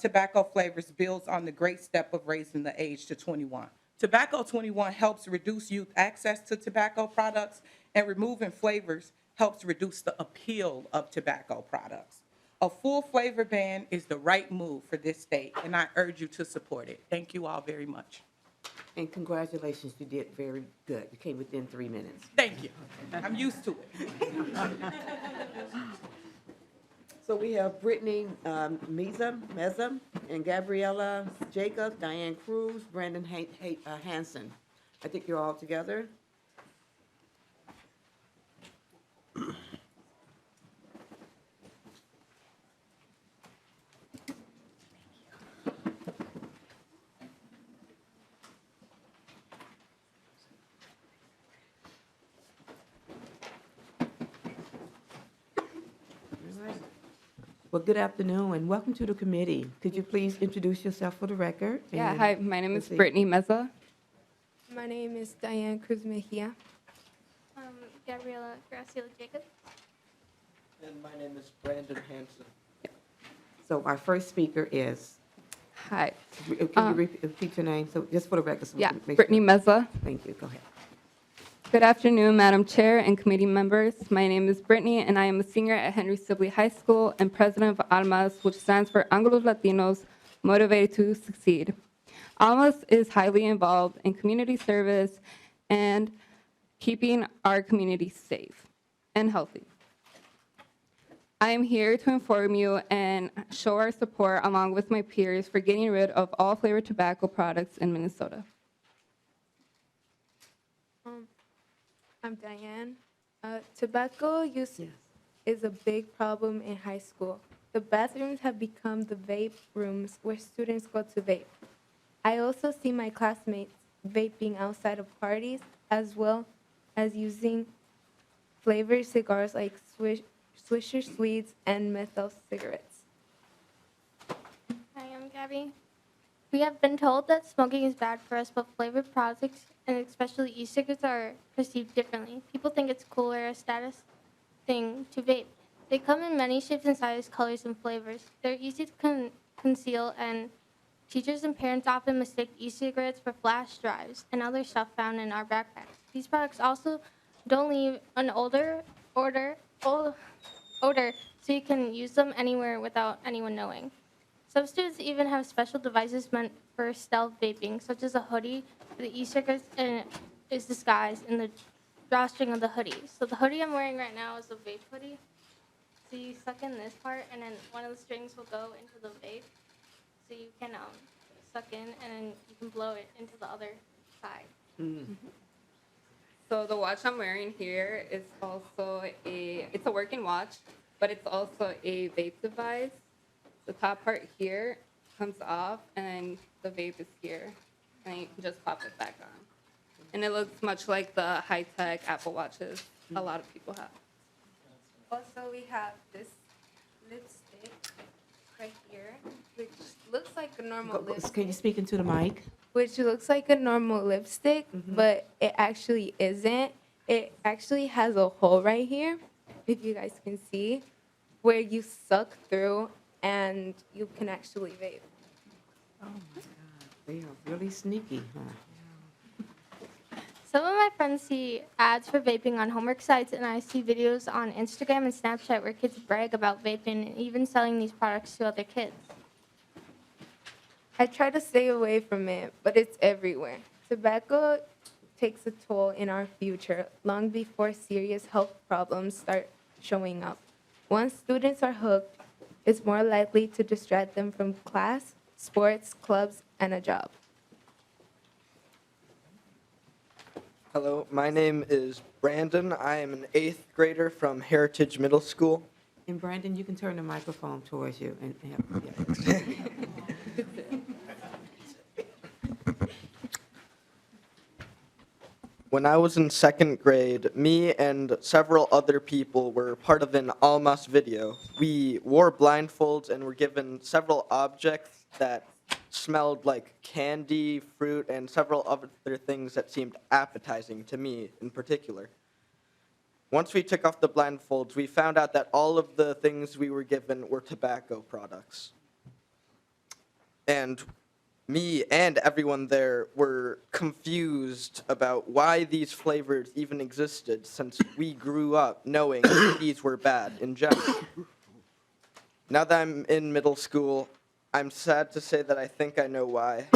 tobacco flavors builds on the great step of raising the age to 21. Tobacco 21 helps reduce youth access to tobacco products, and removing flavors helps reduce the appeal of tobacco products. A full flavor ban is the right move for this state, and I urge you to support it. Thank you all very much. And congratulations, you did very good. You came within 3 minutes. Thank you. I'm used to it. So we have Brittany Meza, and Gabriella Jacobs, Diane Cruz, Brandon Hanson. I think you're all together. All right. Well, good afternoon and welcome to the committee. Could you please introduce yourself for the record? Yeah, and hi, my name is proceed? Brittany Meza. My name is Diane Cruz Mejia. Gabriela Graciela Jacob. And my name is Brandon Hanson. So our first speaker is, Hi. can you repeat your name? So just for the record. So we Yeah, can make Brittany sure. Meza. Thank you. Go ahead. Good afternoon, Madam Chair and committee members. My name is Brittany, and I am a senior at Henry Sibley High School and president of ALMAS, which stands for Anglos Latinos Motivated to Succeed. ALMAS is highly involved in community service and keeping our community safe and healthy. I am here to inform you and show our support along with my peers for getting rid of all flavored tobacco products in Minnesota. I'm Diane. Tobacco use is a big problem in high school. The bathrooms have become the vape rooms where students go to vape. I also see my classmates vaping outside of parties as well as using flavored cigars like Swisher Sweets and menthol cigarettes. Hi, I'm Gabby. We have been told that smoking is bad for us, but flavored products, and especially e-cigarettes, are perceived differently. People think it's cool or a status thing to vape. They come in many shapes and sizes, colors, and flavors. They're easy to conceal, and teachers and parents often mistake e-cigarettes for flash drives and other stuff found in our backpacks. These products also don't leave an odor, so you can use them anywhere without anyone knowing. Some students even have special devices meant for stealth vaping, such as a hoodie for the e-cigarettes, and is disguised in the drawstring of the hoodie. So the hoodie I'm wearing right now is a vape hoodie. So you suck in this part, and then one of the strings will go into the vape. So you can suck in, and then you can blow it into the other side. So the watch I'm wearing here is also it's a working watch, but it's also a vape device. The top part here comes off, and then the vape is here, and you can just pop it back on. And it looks much like the high-tech Apple Watches a lot of people have. Also, we have this lipstick right here, which looks like a normal lipstick. Can you speak into the mic? Which looks like a normal lipstick, but it actually isn't. It actually has a hole right here, if you guys can see, where you suck through and you can actually vape. Oh my God, they are really sneaky, huh? Some of my friends see ads for vaping on homework sites, and I see videos on Instagram and Snapchat where kids brag about vaping and even selling these products to other kids. I try to stay away from it, but it's everywhere. Tobacco takes a toll in our future long before serious health problems start showing up. Once students are hooked, it's more likely to distract them from class, sports, clubs, and a job. Hello, my name is Brandon. I am an 8th grader from Heritage Middle School. And Brandon, you can turn the microphone towards you and yeah. When I was in 2nd grade, me and several other people were part of an Almas video. We wore blindfolds and were given several objects that smelled like candy, fruit, and several other things that seemed appetizing to me in particular. Once we took off the blindfolds, we found out that all of the things we were given were tobacco products. And me and everyone there were confused about why these flavors even existed, since we grew up knowing these were bad in general. Now that I'm in middle school, I'm sad to say that I think I know why,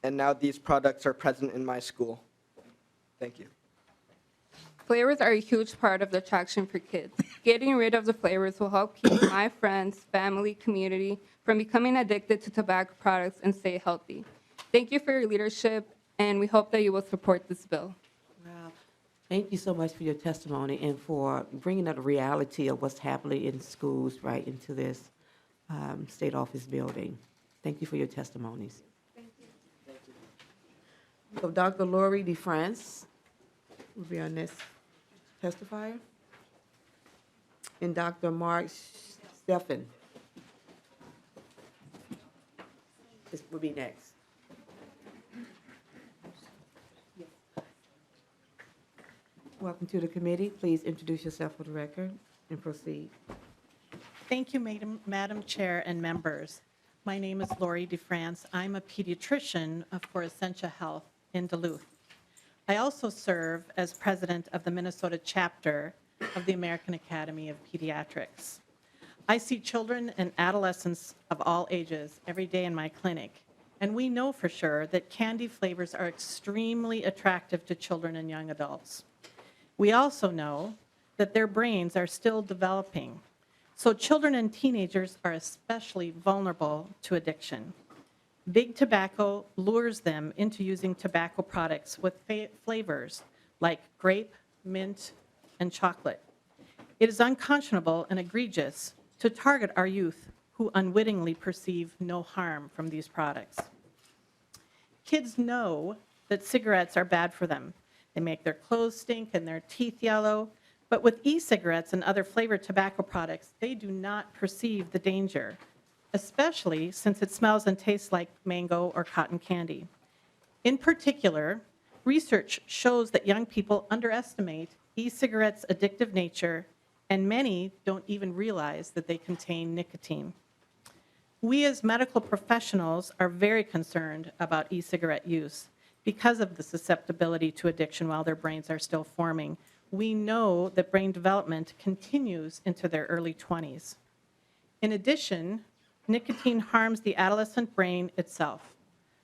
and now these products are present in my school. Thank you. Flavors are a huge part of the attraction for kids. Getting rid of the flavors will help keep my friends, family, community from becoming addicted to tobacco products and stay healthy. Thank you for your leadership, and we hope that you will support this bill. Wow. Thank you so much for your testimony and for bringing up the reality of what's happening in schools right into this state office building. Thank you for your testimonies. Thank you. So Dr. Lori DeFrance will be our next testifier. And Dr. Mark Steffen. This will be next. Welcome to the committee. Please introduce yourself for the record and proceed. Thank you, Madam Chair and members. My name is Lori DeFrance. I'm a pediatrician for Essentia Health in Duluth. I also serve as president of the Minnesota chapter of the American Academy of Pediatrics. I see children and adolescents of all ages every day in my clinic, and we know for sure that candy flavors are extremely attractive to children and young adults. We also know that their brains are still developing, so children and teenagers are especially vulnerable to addiction. Big tobacco lures them into using tobacco products with flavors like grape, mint, and chocolate. It is unconscionable and egregious to target our youth who unwittingly perceive no harm from these products. Kids know that cigarettes are bad for them. They make their clothes stink and their teeth yellow, but with e-cigarettes and other flavored tobacco products, they do not perceive the danger, especially since it smells and tastes like mango or cotton candy. In particular, research shows that young people underestimate e-cigarettes' addictive nature, and many don't even realize that they contain nicotine. We as medical professionals are very concerned about e-cigarette use because of the susceptibility to addiction while their brains are still forming. We know that brain development continues into their early 20s. In addition, nicotine harms the adolescent brain itself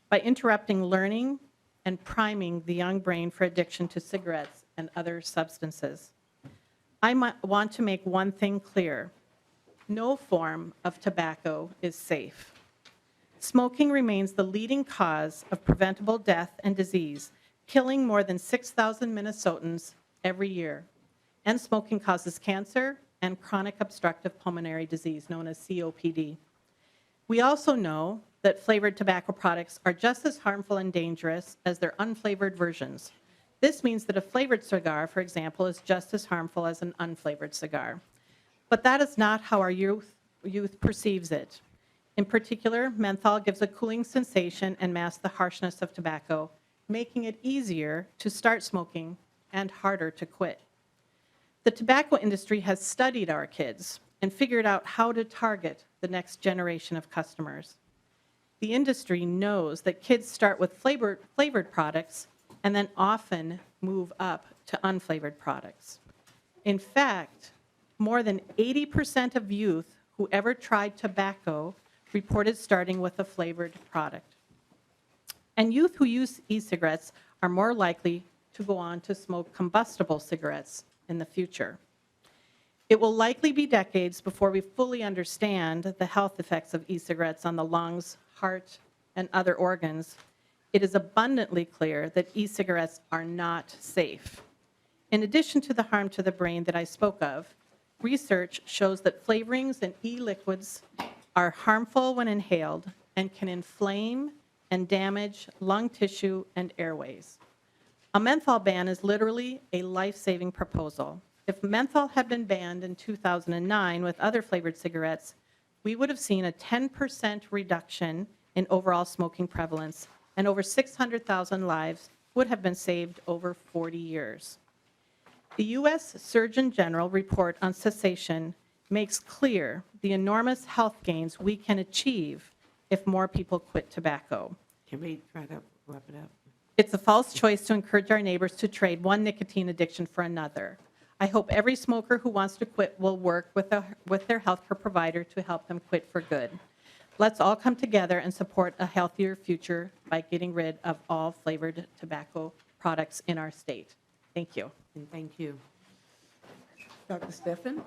by interrupting learning and priming the young brain for addiction to cigarettes and other substances. I want to make one thing clear. No form of tobacco is safe. Smoking remains the leading cause of preventable death and disease, killing more than 6,000 Minnesotans every year. And smoking causes cancer and chronic obstructive pulmonary disease, known as COPD. We also know that flavored tobacco products are just as harmful and dangerous as their unflavored versions. This means that a flavored cigar, for example, is just as harmful as an unflavored cigar. But that is not how our youth perceives it. In particular, menthol gives a cooling sensation and masks the harshness of tobacco, making it easier to start smoking and harder to quit. The tobacco industry has studied our kids and figured out how to target the next generation of customers. The industry knows that kids start with flavored products and then often move up to unflavored products. In fact, more than 80% of youth who ever tried tobacco reported starting with a flavored product. And youth who use e-cigarettes are more likely to go on to smoke combustible cigarettes in the future. It will likely be decades before we fully understand the health effects of e-cigarettes on the lungs, heart, and other organs. It is abundantly clear that e-cigarettes are not safe. In addition to the harm to the brain that I spoke of, research shows that flavorings and e-liquids are harmful when inhaled and can inflame and damage lung tissue and airways. A menthol ban is literally a life-saving proposal. If menthol had been banned in 2009 with other flavored cigarettes, we would have seen a 10% reduction in overall smoking prevalence, and over 600,000 lives would have been saved over 40 years. The U.S. Surgeon General report on cessation makes clear the enormous health gains we can achieve if more people quit tobacco. Can we try to wrap it up? It's a false choice to encourage our neighbors to trade one nicotine addiction for another. I hope every smoker who wants to quit will work with their healthcare provider to help them quit for good. Let's all come together and support a healthier future by getting rid of all flavored tobacco products in our state. Thank you. And thank you. Dr. Steffen?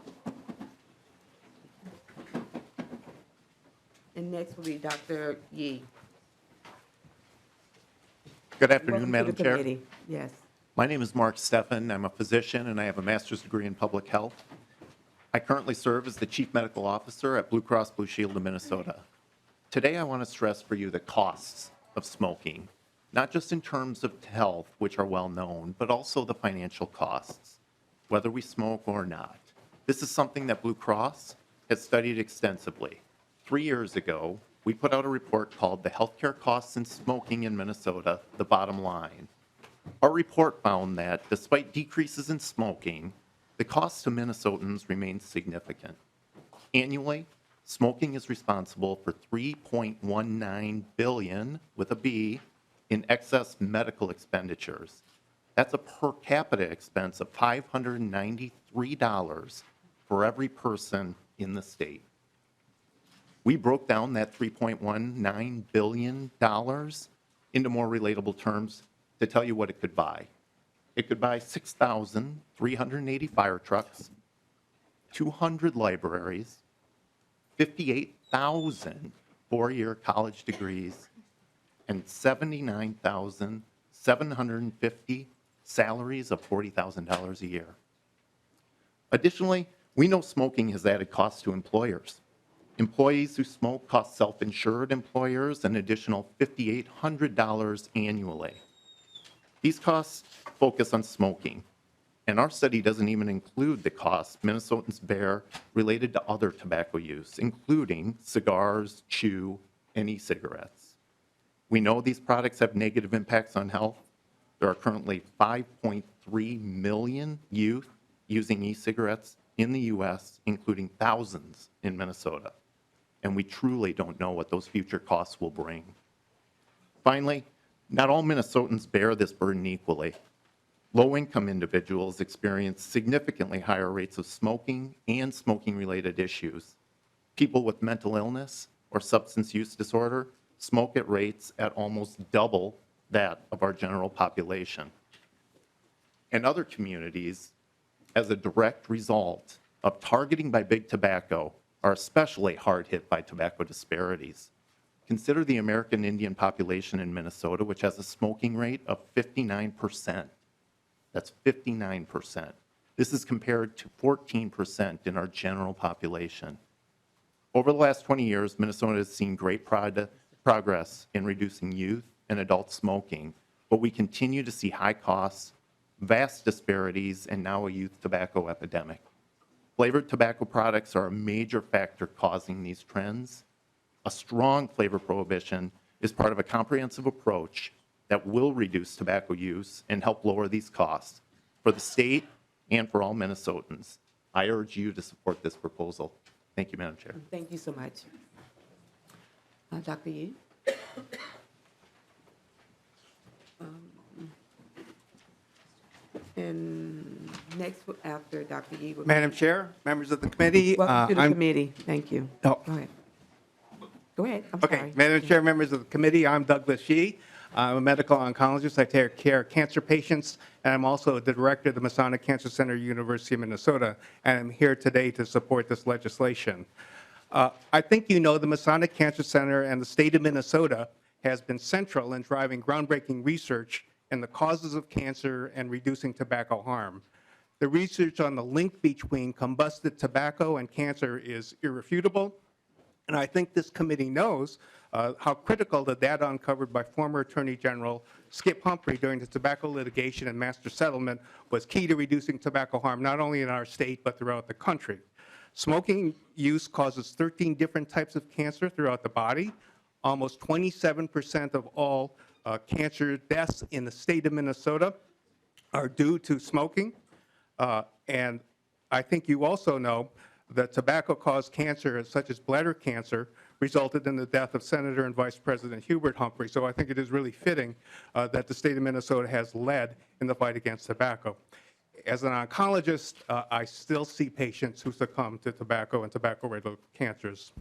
And next will be Dr. Yee. Good afternoon, Welcome to Madam the Chair. committee. Yes. My name is Mark Steffen. I'm a physician, and I have a master's degree in public health. I currently serve as the Chief Medical Officer at Blue Cross Blue Shield of Minnesota. Today, I want to stress for you the costs of smoking, not just in terms of health, which are well known, but also the financial costs, whether we smoke or not. This is something that Blue Cross has studied extensively. 3 years ago, we put out a report called The Healthcare Costs in Smoking in Minnesota, the Bottom Line. Our report found that despite decreases in smoking, the cost to Minnesotans remains significant. Annually, smoking is responsible for $3.19 billion, with a B, in excess medical expenditures. That's a per capita expense of $593 for every person in the state. We broke down that $3.19 billion into more relatable terms to tell you what it could buy. It could buy 6,380 fire trucks, 200 libraries, 58,000 four-year college degrees, and 79,750 salaries of $40,000 a year. Additionally, we know smoking has added costs to employers. Employees who smoke cost self-insured employers an additional $5,800 annually. These costs focus on smoking, and our study doesn't even include the costs Minnesotans bear related to other tobacco use, including cigars, chew, and e-cigarettes. We know these products have negative impacts on health. There are currently 5.3 million youth using e-cigarettes in the U.S., including thousands in Minnesota. And we truly don't know what those future costs will bring. Finally, not all Minnesotans bear this burden equally. Low-income individuals experience significantly higher rates of smoking and smoking-related issues. People with mental illness or substance use disorder smoke at rates at almost double that of our general population. And other communities, as a direct result of targeting by big tobacco, are especially hard hit by tobacco disparities. Consider the American Indian population in Minnesota, which has a smoking rate of 59%. That's 59%. This is compared to 14% in our general population. Over the last 20 years, Minnesota has seen great progress in reducing youth and adult smoking, but we continue to see high costs, vast disparities, and now a youth tobacco epidemic. Flavored tobacco products are a major factor causing these trends. A strong flavor prohibition is part of a comprehensive approach that will reduce tobacco use and help lower these costs for the state and for all Minnesotans. I urge you to support this proposal. Thank you, Madam Chair. Thank you so much. Dr. Yee? And next, after Dr. Yee. would be- Madam Chair, members of the committee. Welcome to the I'm- committee. Thank you. Oh. Go ahead. Go ahead. I'm Okay, sorry. Madam Chair, members of the committee, I'm Douglas Yee. I'm a medical oncologist. I take care of cancer patients, and I'm also the director of the Masonic Cancer Center, University of Minnesota, and I'm here today to support this legislation. I think you know the Masonic Cancer Center and the state of Minnesota has been central in driving groundbreaking research in the causes of cancer and reducing tobacco harm. The research on the link between combusted tobacco and cancer is irrefutable, and I think this committee knows how critical the data uncovered by former Attorney General Skip Humphrey during the tobacco litigation and master settlement was key to reducing tobacco harm not only in our state but throughout the country. Smoking use causes 13 different types of cancer throughout the body. Almost 27% of all cancer deaths in the state of Minnesota are due to smoking. And I think you also know that tobacco-caused cancer, such as bladder cancer, resulted in the death of Senator and Vice President Hubert Humphrey. So I think it is really fitting that the state of Minnesota has led in the fight against tobacco. As an oncologist, I still see patients who succumb to tobacco and tobacco-related cancers.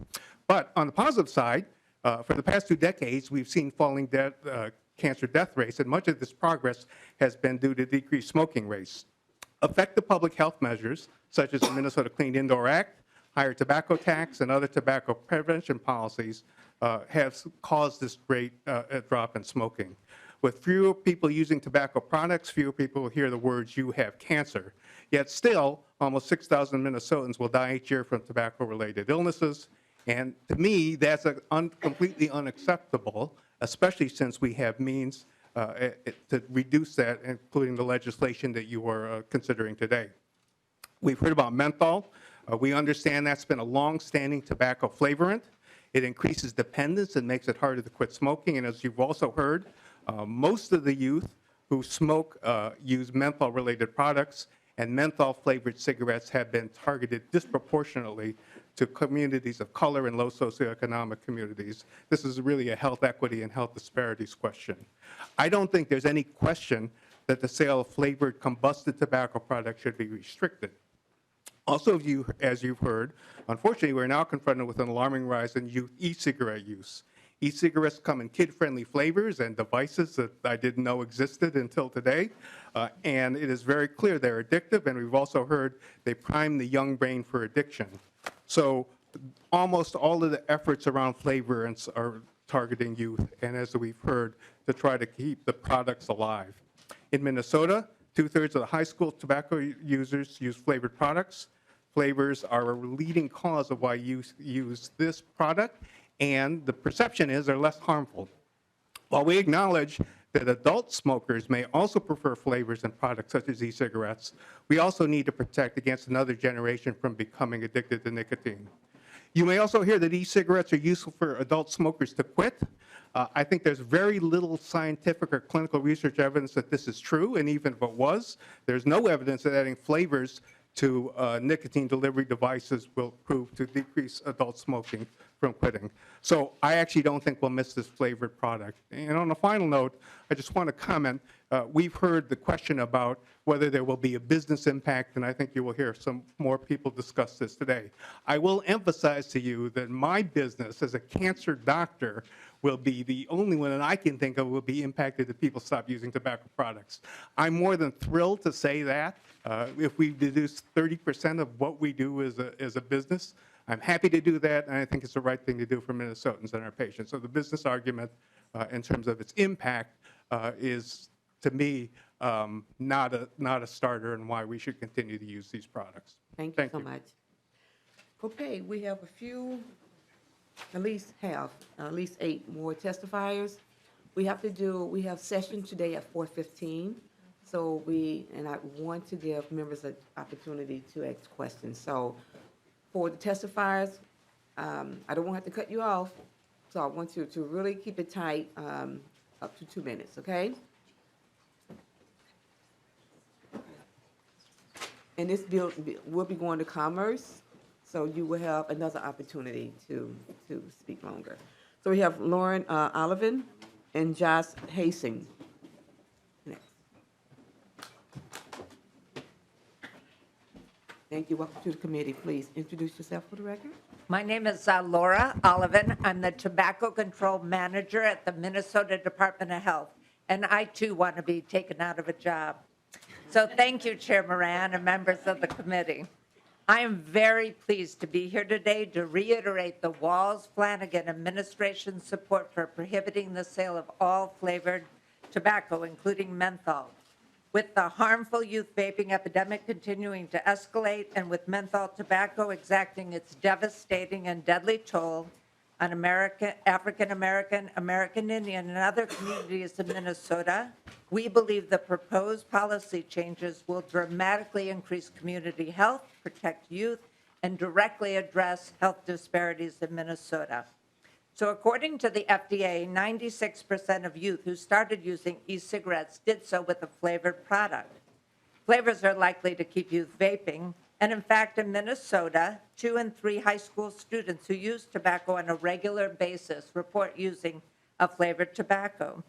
But on the positive side, for the past 2 decades, we've seen falling cancer death rates, and much of this progress has been due to decreased smoking rates. Effective public health measures, such as the Minnesota Clean Indoor Act, higher tobacco tax, and other tobacco prevention policies have caused this great drop in smoking. With fewer people using tobacco products, fewer people hear the words, "you have cancer." Yet still, almost 6,000 Minnesotans will die each year from tobacco-related illnesses. And to me, that's completely unacceptable, especially since we have means to reduce that, including the legislation that you are considering today. We've heard about menthol. We understand that's been a long-standing tobacco flavorant. It increases dependence and makes it harder to quit smoking. And as you've also heard, most of the youth who smoke use menthol-related products, and menthol-flavored cigarettes have been targeted disproportionately to communities of color and low socioeconomic communities. This is really a health equity and health disparities question. I don't think there's any question that the sale of flavored combusted tobacco products should be restricted. Also, as you've heard, unfortunately, we're now confronted with an alarming rise in youth e-cigarette use. E-cigarettes come in kid-friendly flavors and devices that I didn't know existed until today, and it is very clear they're addictive, and we've also heard they prime the young brain for addiction. So almost all of the efforts around flavor are targeting youth, and as we've heard, to try to keep the products alive. In Minnesota, 2/3 of the high school tobacco users use flavored products. Flavors are a leading cause of why youth use this product, and the perception is they're less harmful. While we acknowledge that adult smokers may also prefer flavors in products such as e-cigarettes, we also need to protect against another generation from becoming addicted to nicotine. You may also hear that e-cigarettes are useful for adult smokers to quit. I think there's very little scientific or clinical research evidence that this is true, and even if it was, there's no evidence that adding flavors to nicotine delivery devices will prove to decrease adult smoking from quitting. So I actually don't think we'll miss this flavored product. And on a final note, I just want to comment, we've heard the question about whether there will be a business impact, and I think you will hear some more people discuss this today. I will emphasize to you that my business as a cancer doctor will be the only one that I can think of will be impacted if people stop using tobacco products. I'm more than thrilled to say that. If we deduce 30% of what we do as a business, I'm happy to do that, and I think it's the right thing to do for Minnesotans and our patients. So the business argument in terms of its impact is, to me, not a starter and why we should continue to use these products. Thank you so much. Okay, we have a few, at least 8 more testifiers. We have session today at 4:15. So I want to give members an opportunity to ask questions. So for the testifiers, I don't want to cut you off, so I want you to really keep it tight, up to 2 minutes, okay? And this bill will be going to Commerce, so you will have another opportunity to speak longer. So we have Lauren Olivan and Josh Hastings. Thank you. Welcome to the committee. Please introduce yourself for the record. My name is Laura Olivan. I'm the Tobacco Control Manager at the Minnesota Department of Health, and I too want to be taken out of a job. So thank you, Chair Moran and members of the committee. I am very pleased to be here today to reiterate the Walz-Flanagan administration's support for prohibiting the sale of all flavored tobacco, including menthol. With the harmful youth vaping epidemic continuing to escalate and with menthol tobacco exacting its devastating and deadly toll on African American, American Indian, and other communities in Minnesota, we believe the proposed policy changes will dramatically increase community health, protect youth, and directly address health disparities in Minnesota. So according to the FDA, 96% of youth who started using e-cigarettes did so with a flavored product. Flavors are likely to keep youth vaping, and in fact, in Minnesota, 2 in 3 high school students who use tobacco on a regular basis report using a flavored tobacco.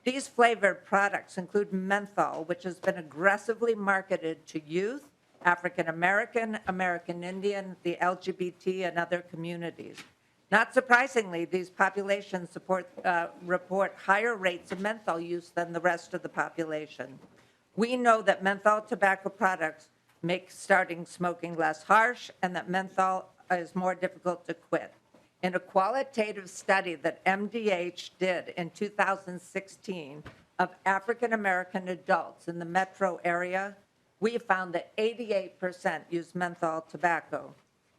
These flavored products include menthol, which has been aggressively marketed to youth, African American, American Indian, the LGBT, and other communities. Not surprisingly, these populations report higher rates of menthol use than the rest of the population. We know that menthol tobacco products make starting smoking less harsh and that menthol is more difficult to quit. In a qualitative study that MDH did in 2016 of African American adults in the metro area, we found that 88% use menthol tobacco.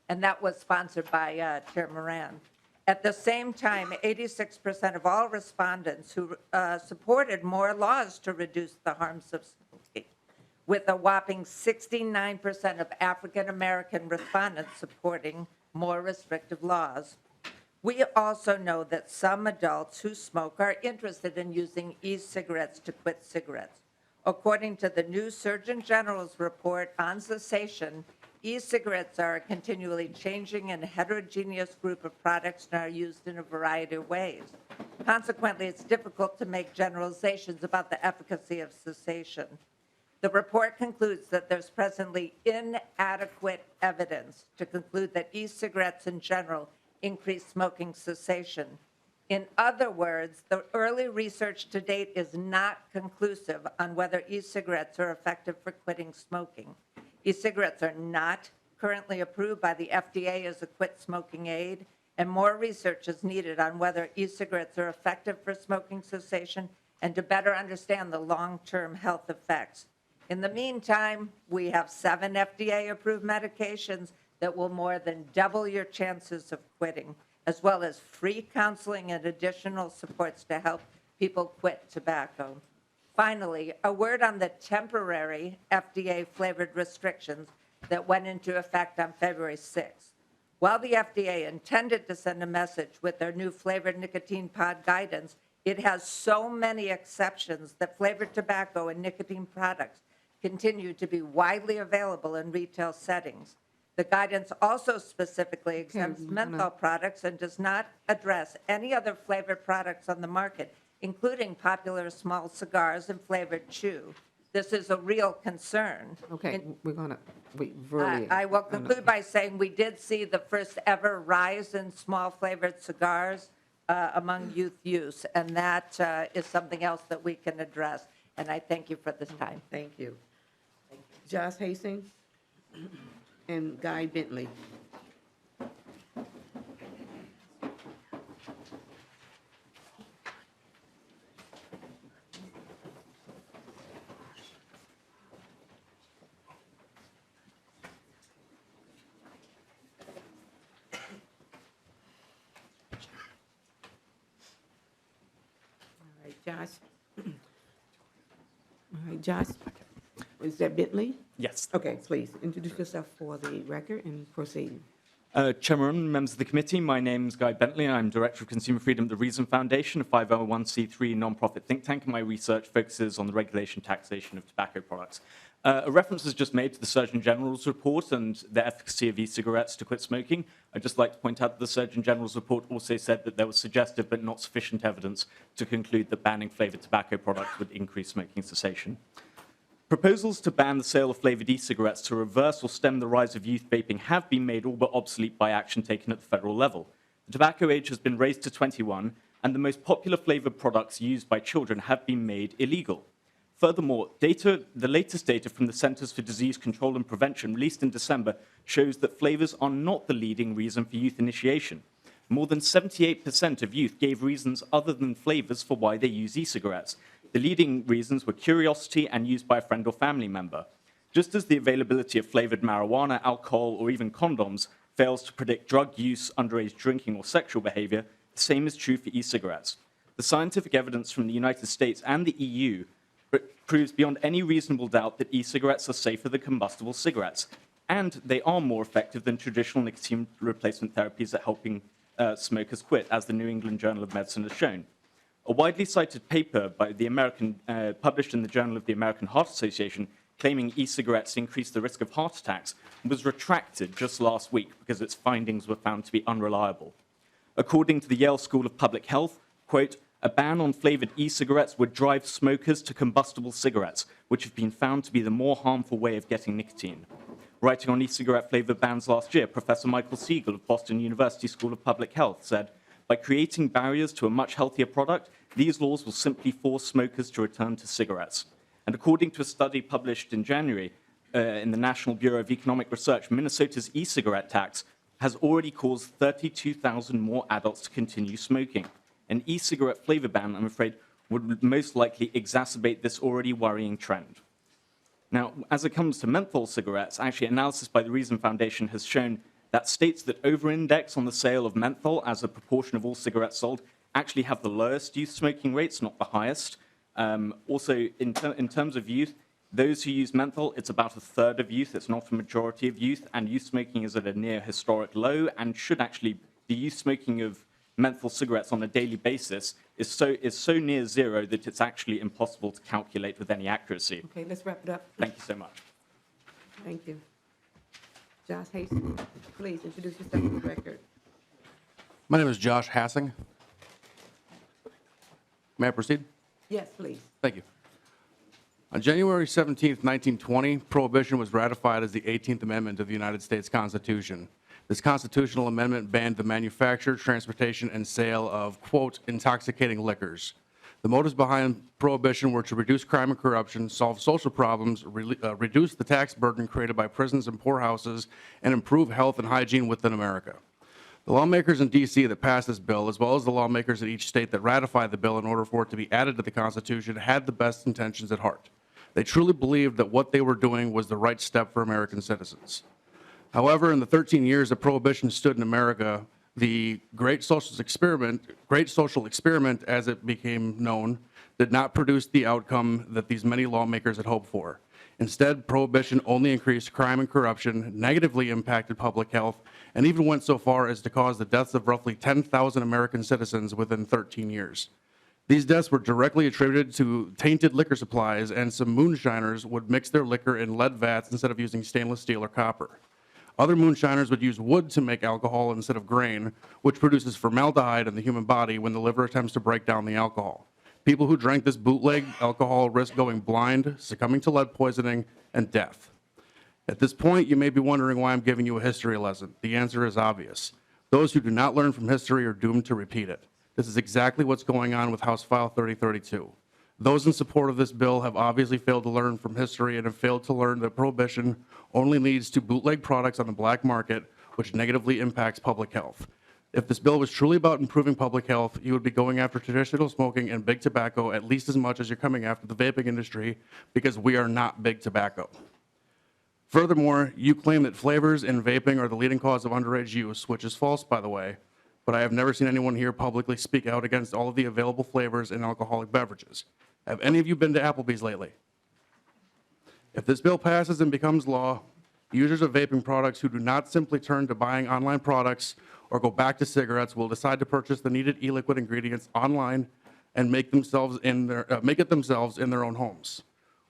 And that was sponsored by Chair Moran. At the same time, 86% of all respondents who supported more laws to reduce the harms of smoking, with a whopping 69% of African American respondents supporting more restrictive laws. We also know that some adults who smoke are interested in using e-cigarettes to quit cigarettes. According to the new Surgeon General's report on cessation, e-cigarettes are a continually changing and heterogeneous group of products and are used in a variety of ways. Consequently, it's difficult to make generalizations about the efficacy of cessation. The report concludes that there's presently inadequate evidence to conclude that e-cigarettes in general increase smoking cessation. In other words, the early research to date is not conclusive on whether e-cigarettes are effective for quitting smoking. E-cigarettes are not currently approved by the FDA as a quit smoking aid, and more research is needed on whether e-cigarettes are effective for smoking cessation and to better understand the long-term health effects. In the meantime, we have 7 FDA-approved medications that will more than double your chances of quitting, as well as free counseling and additional supports to help people quit tobacco. Finally, a word on the temporary FDA-flavored restrictions that went into effect on February 6th. While the FDA intended to send a message with their new flavored nicotine pod guidance, it has so many exceptions that flavored tobacco and nicotine products continue to be widely available in retail settings. The guidance also specifically exempts menthol products and does not address any other flavored products on the market, including popular small cigars and flavored chew. This is a real concern. Okay, we're gonna, really. I will conclude by saying we did see the first ever rise in small flavored cigars among youth use, and that is something else that we can address. And I thank you for this time. Thank you. Josh Hastings and Guy Bentley. Josh. All right, Josh. Is that Bentley? Yes. Okay, please introduce yourself for the record and proceed. Chairman, members of the committee, my name is Guy Bentley, and I'm Director of Consumer Freedom at the Reason Foundation, a 501c3 nonprofit think tank, and my research focuses on the regulation taxation of tobacco products. A reference was just made to the Surgeon General's report and the efficacy of e-cigarettes to quit smoking. I'd just like to point out that the Surgeon General's report also said that there was suggestive but not sufficient evidence to conclude that banning flavored tobacco products would increase smoking cessation. Proposals to ban the sale of flavored e-cigarettes to reverse or stem the rise of youth vaping have been made all but obsolete by action taken at the federal level. The tobacco age has been raised to 21, and the most popular flavored products used by children have been made illegal. Furthermore, the latest data from the Centers for Disease Control and Prevention, released in December, shows that flavors are not the leading reason for youth initiation. More than 78% of youth gave reasons other than flavors for why they use e-cigarettes. The leading reasons were curiosity and use by a friend or family member. Just as the availability of flavored marijuana, alcohol, or even condoms fails to predict drug use, underage drinking, or sexual behavior, the same is true for e-cigarettes. The scientific evidence from the United States and the EU proves beyond any reasonable doubt that e-cigarettes are safer than combustible cigarettes, and they are more effective than traditional nicotine replacement therapies at helping smokers quit, as the New England Journal of Medicine has shown. A widely cited paper by published in the Journal of the American Heart Association claiming e-cigarettes increase the risk of heart attacks was retracted just last week because its findings were found to be unreliable. According to the Yale School of Public Health, quote, a ban on flavored e-cigarettes would drive smokers to combustible cigarettes, which have been found to be the more harmful way of getting nicotine. Writing on e-cigarette flavored bans last year, Professor Michael Siegel of Boston University School of Public Health said, by creating barriers to a much healthier product, these laws will simply force smokers to return to cigarettes. And according to a study published in January in the National Bureau of Economic Research, Minnesota's e-cigarette tax has already caused 32,000 more adults to continue smoking. An e-cigarette flavor ban, I'm afraid, would most likely exacerbate this already worrying trend. Now, as it comes to menthol cigarettes, actually analysis by the Reason Foundation has shown that states that over-index on the sale of menthol as a proportion of all cigarettes sold actually have the lowest youth smoking rates, not the highest. Also, in terms of youth, those who use menthol, it's about a third of youth. It's not a majority of youth, and youth smoking is at a near historic low and should actually, the youth smoking of menthol cigarettes on a daily basis is so near zero that it's actually impossible to calculate with any accuracy. Okay, let's wrap it up. Thank you so much. Thank you. Josh Hastings, please introduce yourself for the record. My name is Josh Hassing. May I proceed? Yes, please. Thank you. On January 17, 1920, Prohibition was ratified as the 18th Amendment to the United States Constitution. This constitutional amendment banned the manufacture, transportation, and sale of, quote, intoxicating liquors. The motives behind Prohibition were to reduce crime and corruption, solve social problems, reduce the tax burden created by prisons and poorhouses, and improve health and hygiene within America. The lawmakers in D.C. that passed this bill, as well as the lawmakers in each state that ratified the bill in order for it to be added to the Constitution, had the best intentions at heart. They truly believed that what they were doing was the right step for American citizens. However, in the 13 years that Prohibition stood in America, the Great Social Experiment, as it became known, did not produce the outcome that these many lawmakers had hoped for. Instead, Prohibition only increased crime and corruption, negatively impacted public health, and even went so far as to cause the deaths of roughly 10,000 American citizens within 13 years. These deaths were directly attributed to tainted liquor supplies, and some moonshiners would mix their liquor in lead vats instead of using stainless steel or copper. Other moonshiners would use wood to make alcohol instead of grain, which produces formaldehyde in the human body when the liver attempts to break down the alcohol. People who drank this bootleg alcohol risk going blind, succumbing to lead poisoning, and death. At this point, you may be wondering why I'm giving you a history lesson. The answer is obvious. Those who do not learn from history are doomed to repeat it. This is exactly what's going on with House File 3032. Those in support of this bill have obviously failed to learn from history and have failed to learn that Prohibition only leads to bootleg products on the black market, which negatively impacts public health. If this bill was truly about improving public health, you would be going after traditional smoking and big tobacco at least as much as you're coming after the vaping industry, because we are not big tobacco. Furthermore, you claim that flavors in vaping are the leading cause of underage use, which is false, by the way, but I have never seen anyone here publicly speak out against all of the available flavors in alcoholic beverages. Have any of you been to Applebee's lately? If this bill passes and becomes law, users of vaping products who do not simply turn to buying online products or go back to cigarettes will decide to purchase the needed e-liquid ingredients online and make it themselves in their own homes.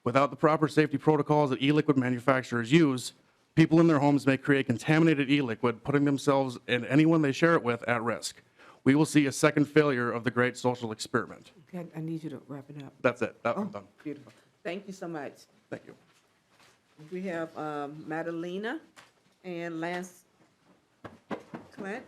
Without the proper safety protocols that e-liquid manufacturers use, people in their homes may create contaminated e-liquid, putting themselves and anyone they share it with at risk. We will see a second failure of the Great Social Experiment. Okay, I need you to wrap it up. That's it. I'm done. Beautiful. Thank you so much. Thank you. We have Madalena and Lance Clint.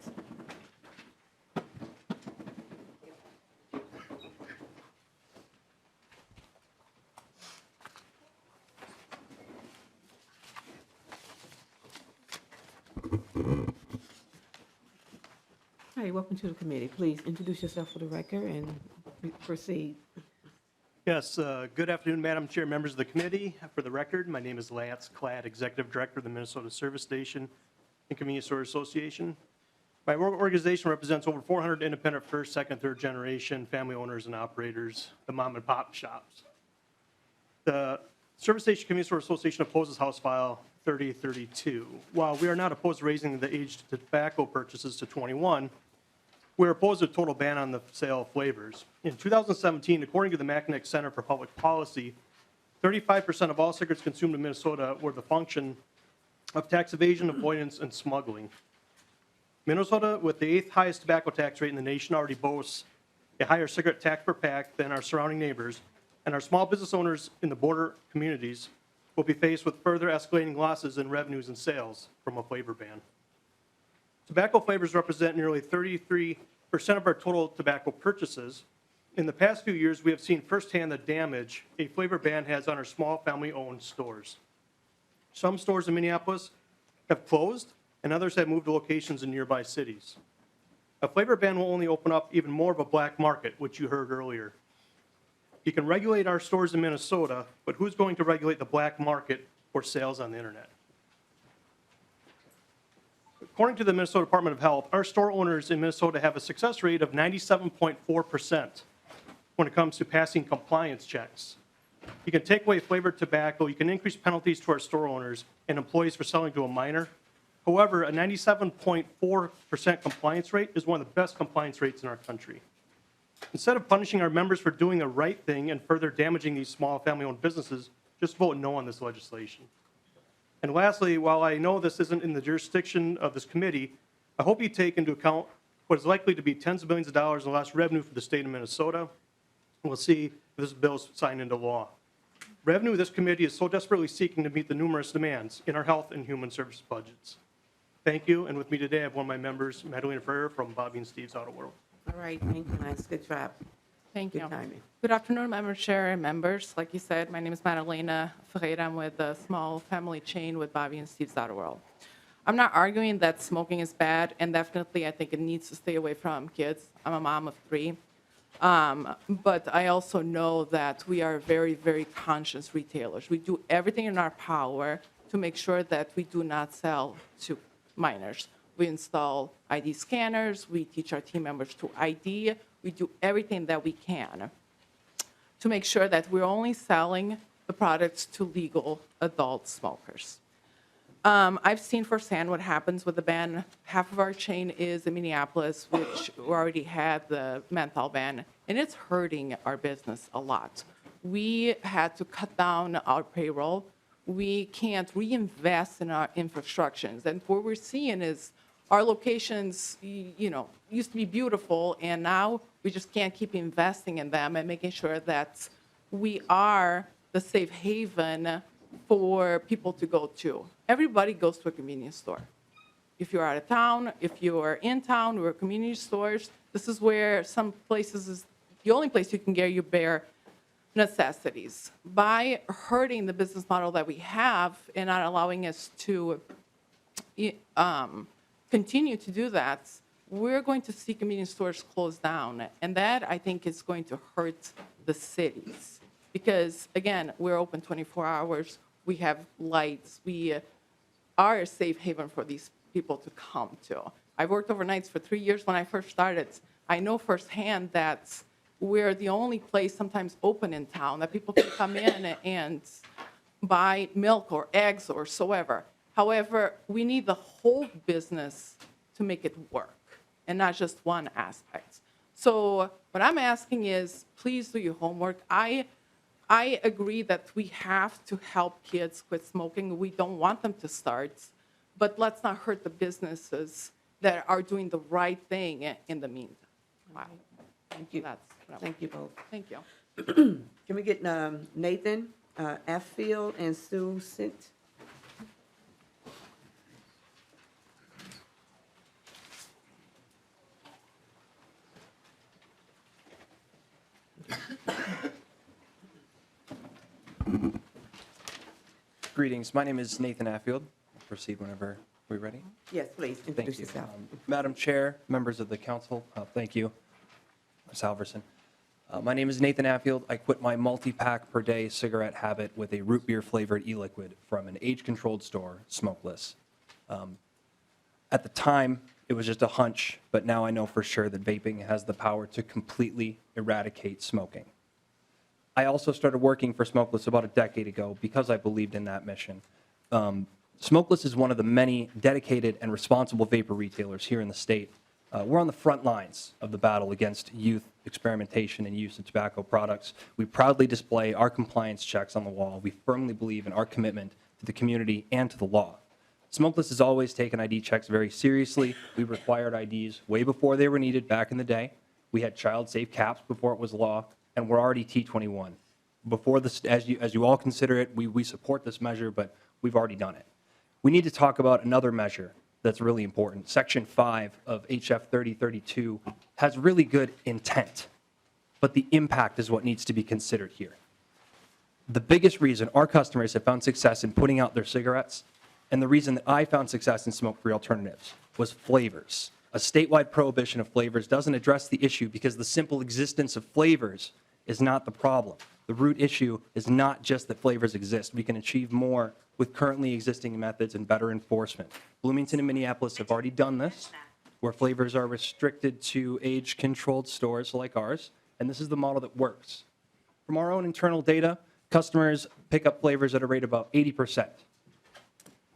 Hi, welcome to the committee. Please introduce yourself for the record and proceed. Yes, good afternoon, Madam Chair, members of the committee. For the record, my name is Lance Klatt, Executive Director of the Minnesota Service Station and Convenience Store Association. My organization represents over 400 independent first, second, third generation family owners and operators, the mom and pop shops. The Service Station Convenience Store Association opposes House File 3032. While we are not opposed to raising the age to tobacco purchases to 21, we're opposed to a total ban on the sale of flavors. In 2017, according to the Mackinac Center for Public Policy, 35% of all cigarettes consumed in Minnesota were the function of tax evasion, avoidance, and smuggling. Minnesota, with the 8th highest tobacco tax rate in the nation, already boasts a higher cigarette tax per pack than our surrounding neighbors, and our small business owners in the border communities will be faced with further escalating losses in revenues and sales from a flavor ban. Tobacco flavors represent nearly 33% of our total tobacco purchases. In the past few years, we have seen firsthand the damage a flavor ban has on our small family-owned stores. Some stores in Minneapolis have closed, and others have moved to locations in nearby cities. A flavor ban will only open up even more of a black market, which you heard earlier. You can regulate our stores in Minnesota, but who's going to regulate the black market or sales on the internet? According to the Minnesota Department of Health, our store owners in Minnesota have a success rate of 97.4% when it comes to passing compliance checks. You can take away flavored tobacco, you can increase penalties to our store owners and employees for selling to a minor, However, a 97.4% compliance rate is one of the best compliance rates in our country. Instead of punishing our members for doing the right thing and further damaging these small family-owned businesses, just vote no on this legislation. And lastly, while I know this isn't in the jurisdiction of this committee, I hope you take into account what is likely to be tens of millions of dollars in lost revenue for the state of Minnesota. We'll see if this bill is signed into law. Revenue this committee is so desperately seeking to meet the numerous demands in our health and human services budgets. Thank you, and with me today I have one of my members, Madalena Ferrer from Bobby and Steve's Auto World. All right, thank you, Lance. Good job. Thank Good you. timing. Good afternoon, Madam Chair and members. Like you said, my name is Madalena Ferreira. I'm with a small family chain with Bobby and Steve's Auto World. I'm not arguing that smoking is bad, and definitely I think it needs to stay away from kids. I'm a mom of 3. But I also know that we are very, very conscious retailers. We do everything in our power to make sure that we do not sell to minors. We install ID scanners. We teach our team members to ID. We do everything that we can to make sure that we're only selling the products to legal adult smokers. I've seen firsthand what happens with the ban. Half of our chain is in Minneapolis, which already had the menthol ban, and it's hurting our business a lot. We had to cut down our payroll. We can't reinvest in our infrastructures. And what we're seeing is our locations, used to be beautiful, and now we just can't keep investing in them and making sure that we are the safe haven for people to go to. Everybody goes to a convenience store. If you're out of town, if you're in town, we're community stores. This is where some places is the only place you can get your bare necessities. By hurting the business model that we have and not allowing us to continue to do that, we're going to see convenience stores close down. And that, I think, is going to hurt the cities. Because, again, we're open 24 hours. We have lights. We are a safe haven for these people to come to. I worked overnights for 3 years when I first started. I know firsthand that we're the only place sometimes open in town that people can come in and buy milk or eggs or so ever. However, we need the whole business to make it work and not just one aspect. So what I'm asking is, please do your homework. I agree that we have to help kids quit smoking. We don't want them to start, but let's not hurt the businesses that are doing the right thing in the meantime. Wow. Thank you. Thank you both. Thank you. Can we get Nathan Affield and Sue Sint? Greetings. My name is Nathan Affield. Proceed whenever we're ready. Yes, please, Thank introduce you. yourself. Madam Chair, members of the council, thank you. Ms. Halverson. My name is Nathan Affield. I quit my multi-pack per day cigarette habit with a root beer flavored e-liquid from an age-controlled store, smokeless. At the time, it was just a hunch, but now I know for sure that vaping has the power to completely eradicate smoking. I also started working for Smokeless about a decade ago because I believed in that mission. Smokeless is one of the many dedicated and responsible vapor retailers here in the state. We're on the front lines of the battle against youth experimentation and use of tobacco products. We proudly display our compliance checks on the wall. We firmly believe in our commitment to the community and to the law. Smokeless has always taken ID checks very seriously. We required IDs way before they were needed back in the day. We had child-safe caps before it was law, and we're already T21. Before this, as you all consider it, we support this measure, but we've already done it. We need to talk about another measure that's really important. Section 5 of HF 3032 has really good intent, but the impact is what needs to be considered here. The biggest reason our customers have found success in putting out their cigarettes, and the reason that I found success in smoke-free alternatives, was flavors. A statewide prohibition of flavors doesn't address the issue because the simple existence of flavors is not the problem. The root issue is not just that flavors exist. We can achieve more with currently existing methods and better enforcement. Bloomington and Minneapolis have already done this, where flavors are restricted to age-controlled stores like ours, and this is the model that works. From our own internal data, customers pick up flavors at a rate about 80%.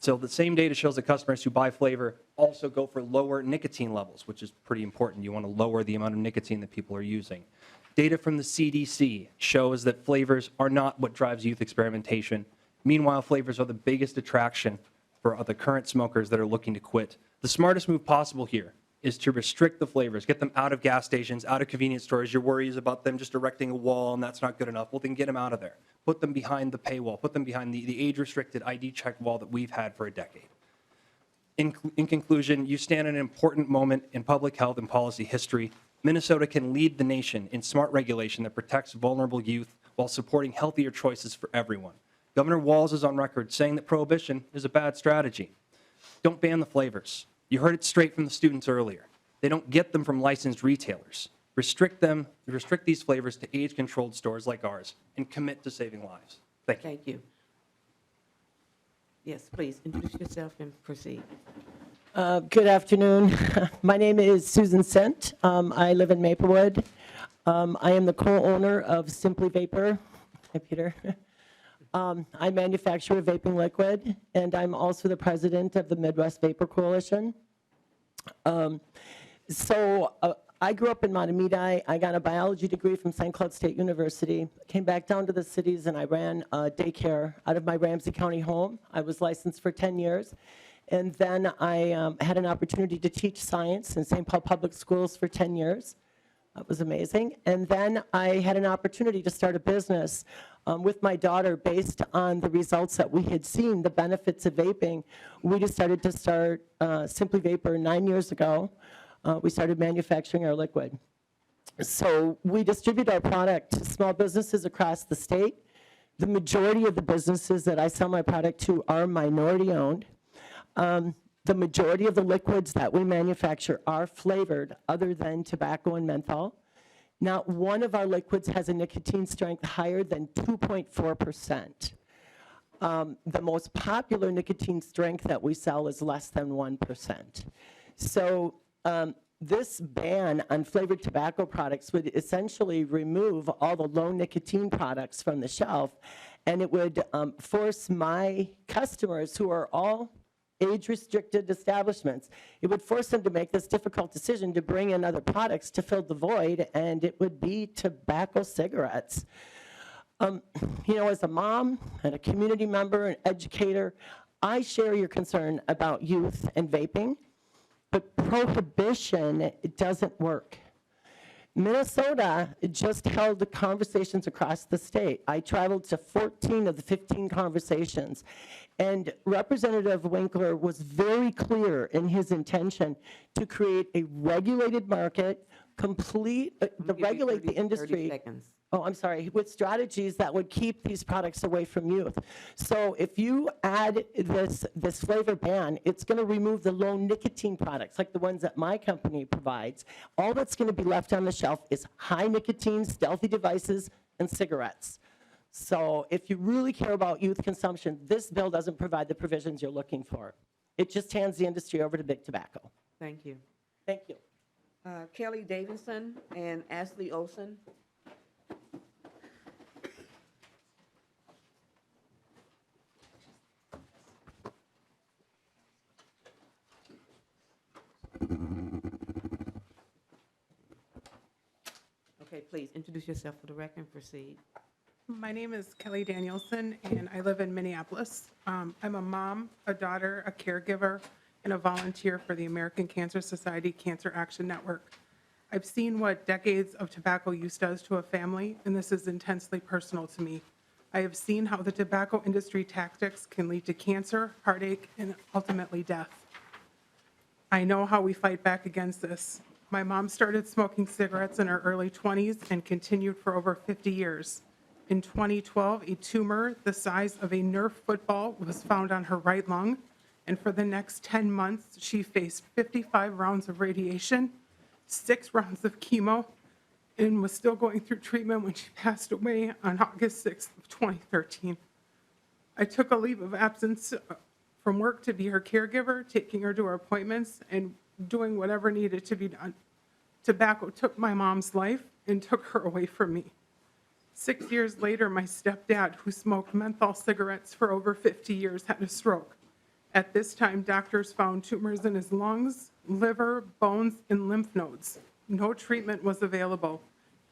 So the same data shows that customers who buy flavor also go for lower nicotine levels, which is pretty important. You want to lower the amount of nicotine that people are using. Data from the CDC shows that flavors are not what drives youth experimentation. Meanwhile, flavors are the biggest attraction for the current smokers that are looking to quit. The smartest move possible here is to restrict the flavors, get them out of gas stations, out of convenience stores. Your worry is about them just erecting a wall and that's not good enough. Well, then get them out of there. Put them behind the paywall. Put them behind the age-restricted ID check wall that we've had for a decade. In conclusion, you stand at an important moment in public health and policy history. Minnesota can lead the nation in smart regulation that protects vulnerable youth while supporting healthier choices for everyone. Governor Walz is on record saying that prohibition is a bad strategy. Don't ban the flavors. You heard it straight from the students earlier. They don't get them from licensed retailers. Restrict these flavors to age-controlled stores like ours and commit to saving lives. Thank you. Thank you. Yes, please introduce yourself and proceed. Good afternoon. My name is Susan Sent. I live in Maplewood. I am the co-owner of Simply Vapor. Hi, Peter. I manufacture a vaping liquid, and I'm also the president of the Midwest Vapor Coalition. I grew up in Matamidi. I got a biology degree from St. Cloud State University. Came back down to the cities, and I ran a daycare out of my Ramsey County home. I was licensed for 10 years. And then I had an opportunity to teach science in St. Paul Public Schools for 10 years. That was amazing. And then I had an opportunity to start a business with my daughter based on the results that we had seen, the benefits of vaping. We decided to start Simply Vapor 9 years ago. We started manufacturing our liquid. So we distribute our product to small businesses across the state. The majority of the businesses that I sell my product to are minority owned. The majority of the liquids that we manufacture are flavored other than tobacco and menthol. Not one of our liquids has a nicotine strength higher than 2.4%. The most popular nicotine strength that we sell is less than 1%. So this ban on flavored tobacco products would essentially remove all the low nicotine products from the shelf, and it would force my customers, who are all age-restricted establishments, it would force them to make this difficult decision to bring in other products to fill the void, and it would be tobacco cigarettes. You know, as a mom and a community member and educator, I share your concern about youth and vaping, but prohibition, it doesn't work. Minnesota just held conversations across the state. I traveled to 14 of the 15 conversations, and Representative Winkler was very clear in his intention to create a regulated market, regulate the industry. 30 seconds. Oh, I'm sorry, with strategies that would keep these products away from youth. So if you add this flavor ban, it's going to remove the low nicotine products, like the ones that my company provides. All that's going to be left on the shelf is high nicotine, stealthy devices, and cigarettes. So if you really care about youth consumption, this bill doesn't provide the provisions you're looking for. It just hands the industry over to big tobacco. Thank you. Thank you. Kelly Davidson and Ashley Olson. Okay, please introduce yourself for the record and proceed. My name is Kelly Danielson, and I live in Minneapolis. I'm a mom, a daughter, a caregiver, and a volunteer for the American Cancer Society Cancer Action Network. I've seen what decades of tobacco use does to a family, and this is intensely personal to me. I have seen how the tobacco industry tactics can lead to cancer, heartache, and ultimately death. I know how we fight back against this. My mom started smoking cigarettes in her early 20s and continued for over 50 years. In 2012, a tumor the size of a Nerf football was found on her right lung, and for the next 10 months, she faced 55 rounds of radiation, 6 rounds of chemo, and was still going through treatment when she passed away on August 6th of 2013. I took a leave of absence from work to be her caregiver, taking her to her appointments and doing whatever needed to be done. Tobacco took my mom's life and took her away from me. 6 years later, my stepdad, who smoked menthol cigarettes for over 50 years, had a stroke. At this time, doctors found tumors in his lungs, liver, bones, and lymph nodes. No treatment was available.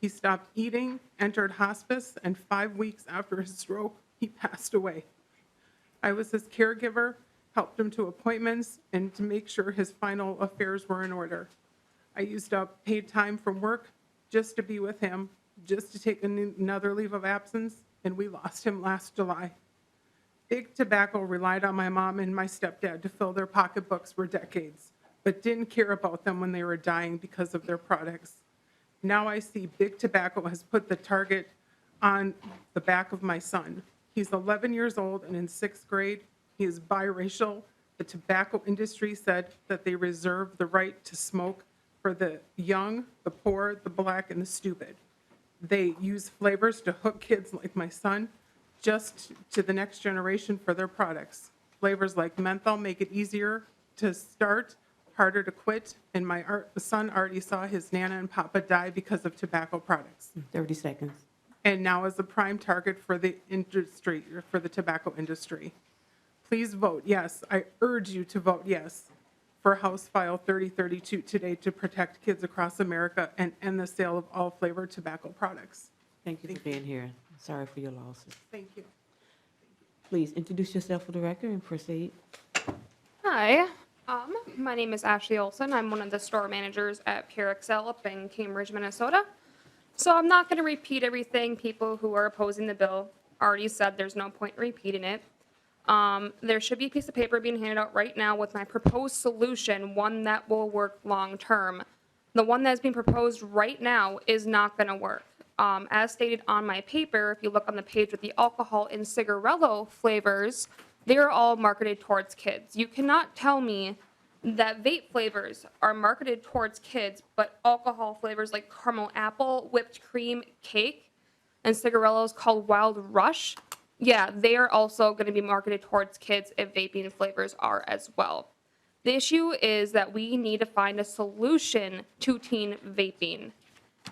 He stopped eating, entered hospice, and 5 weeks after his stroke, he passed away. I was his caregiver, helped him to appointments, and to make sure his final affairs were in order. I used up paid time from work just to be with him, just to take another leave of absence, and we lost him last July. Big Tobacco relied on my mom and my stepdad to fill their pocketbooks for decades, but didn't care about them when they were dying because of their products. Now I see Big Tobacco has put the target on the back of my son. He's 11 years old and in 6th grade. He is biracial. The tobacco industry said that they reserve the right to smoke for the young, the poor, the black, and the stupid. They use flavors to hook kids like my son just to the next generation for their products. Flavors like menthol make it easier to start, harder to quit, and my son already saw his Nana and Papa die because of tobacco products. 30 seconds. And now is a prime target for the industry, for the tobacco industry. Please vote yes. I urge you to vote yes for House File 3032 today to protect kids across America and end the sale of all flavored tobacco products. Thank you for being here. Sorry for your losses. Thank you. Please introduce yourself for the record and proceed. Hi, my name is Ashley Olson. I'm one of the store managers at Pure Excel up in Cambridge, Minnesota. So I'm not going to repeat everything people who are opposing the bill already said. There's no point in repeating it. There should be a piece of paper being handed out right now with my proposed solution, one that will work long term. The one that's being proposed right now is not going to work. As stated on my paper, if you look on the page with the alcohol and cigarello flavors, they're all marketed towards kids. You cannot tell me that vape flavors are marketed towards kids, but alcohol flavors like caramel apple, whipped cream, cake, and cigarellos called Wild Rush, yeah, they are also going to be marketed towards kids if vaping flavors are as well. The issue is that we need to find a solution to teen vaping.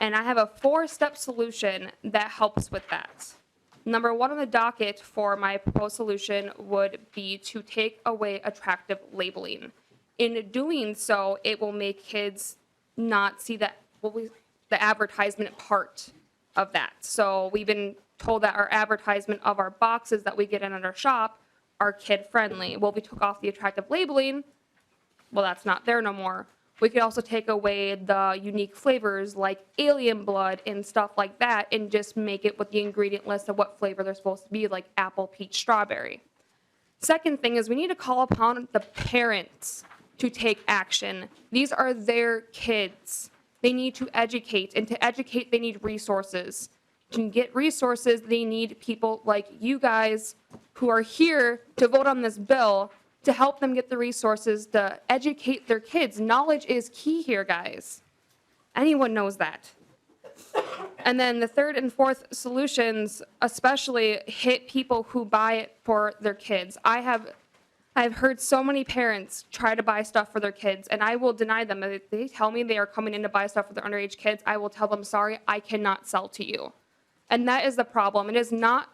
And I have a 4-step solution that helps with that. Number 1 on the docket for my proposed solution would be to take away attractive labeling. In doing so, it will make kids not see the advertisement part of that. So we've been told that our advertisement of our boxes that we get in at our shop are kid-friendly. Well, we took off the attractive labeling. Well, that's not there no more. We could also take away the unique flavors like alien blood and stuff like that and just make it with the ingredient list of what flavor they're supposed to be, like apple, peach, strawberry. Second thing is we need to call upon the parents to take action. These are their kids. They need to educate, and to educate, they need resources. To get resources, they need people like you guys who are here to vote on this bill to help them get the resources to educate their kids. Knowledge is key here, guys. Anyone knows that. And then the third and fourth solutions especially hit people who buy it for their kids. I've heard so many parents try to buy stuff for their kids, and I will deny them. If they tell me they are coming in to buy stuff for their underage kids, I will tell them, sorry, I cannot sell to you. And that is the problem. It is not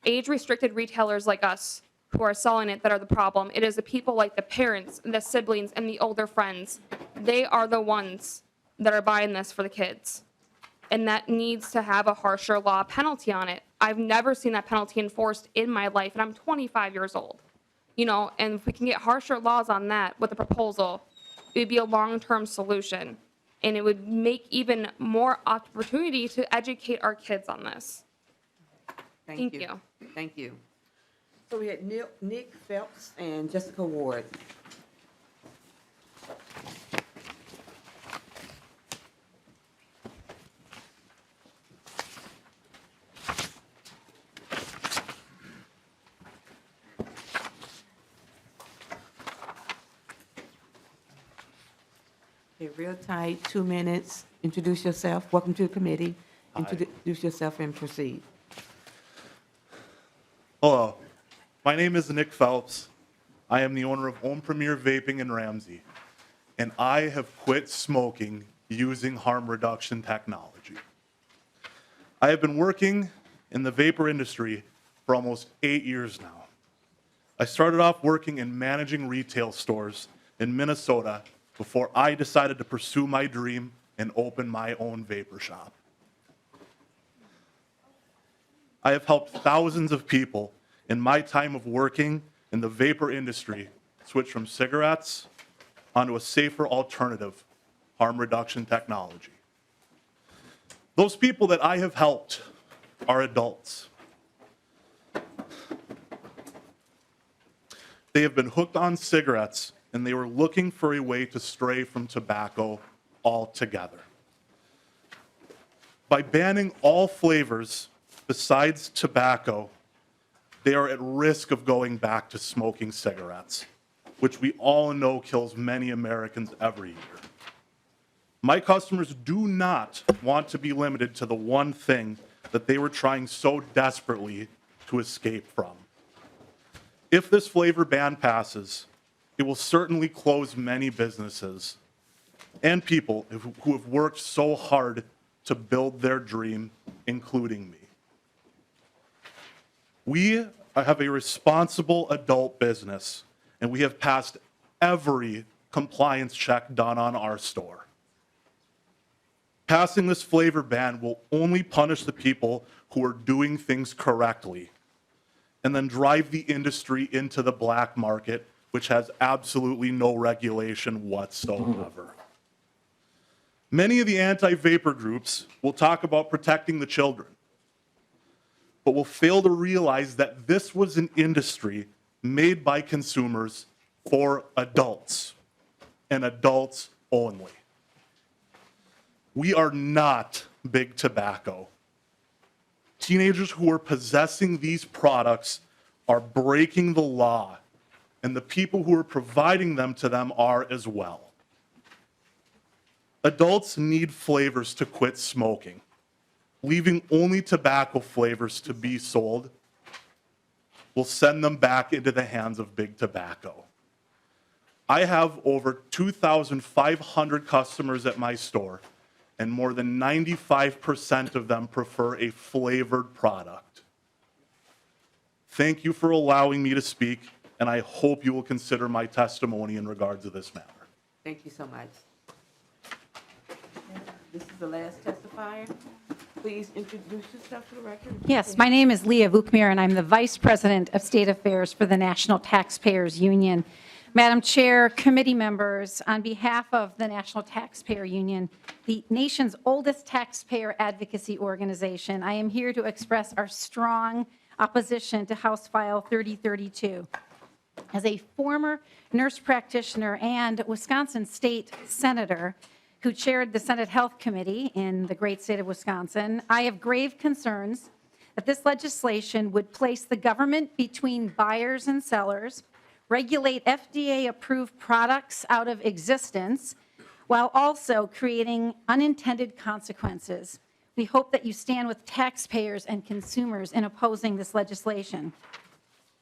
age-restricted retailers like us who are selling it that are the problem. It is the people like the parents, the siblings, and the older friends. They are the ones that are buying this for the kids. And that needs to have a harsher law penalty on it. I've never seen that penalty enforced in my life, and I'm 25 years old. You know, and if we can get harsher laws on that with a proposal, it would be a long-term solution. And it would make even more opportunity to educate our kids on this. Thank you. Thank you. So we had Nick Phelps and Jessica Ward. Okay, real tight, 2 minutes. Introduce yourself. Welcome to the committee. Introduce yourself and proceed. Hello, my name is Nick Phelps. I am the owner of Home Premier Vaping in Ramsey, and I have quit smoking using harm reduction technology. I have been working in the vapor industry for almost 8 years now. I started off working in managing retail stores in Minnesota before I decided to pursue my dream and open my own vapor shop. I have helped thousands of people in my time of working in the vapor industry switch from cigarettes onto a safer alternative, harm reduction technology. Those people that I have helped are adults. They have been hooked on cigarettes and they were looking for a way to stray from tobacco altogether. By banning all flavors besides tobacco, they are at risk of going back to smoking cigarettes, which we all know kills many Americans every year. My customers do not want to be limited to the one thing that they were trying so desperately to escape from. If this flavor ban passes, it will certainly close many businesses and people who have worked so hard to build their dream, including me. We have a responsible adult business, and we have passed every compliance check done on our store. Passing this flavor ban will only punish the people who are doing things correctly and then drive the industry into the black market, which has absolutely no regulation whatsoever. Many of the anti-vapor groups will talk about protecting the children, but will fail to realize that this was an industry made by consumers for adults and adults only. We are not big tobacco. Teenagers who are possessing these products are breaking the law, and the people who are providing them to them are as well. Adults need flavors to quit smoking. Leaving only tobacco flavors to be sold will send them back into the hands of big tobacco. I have over 2,500 customers at my store, and more than 95% of them prefer a flavored product. Thank you for allowing me to speak, and I hope you will consider my testimony in regards to this matter. Thank you so much. This is the last testifier. Please introduce yourself to the record. Yes, my name is Leah Vukmir, and I'm the Vice President of State Affairs for the National Taxpayers Union. Madam Chair, committee members, on behalf of the National Taxpayer Union, the nation's oldest taxpayer advocacy organization, I am here to express our strong opposition to House File 3032. As a former nurse practitioner and Wisconsin State Senator who chaired the Senate Health Committee in the great state of Wisconsin, I have grave concerns that this legislation would place the government between buyers and sellers, regulate FDA-approved products out of existence, while also creating unintended consequences. We hope that you stand with taxpayers and consumers in opposing this legislation.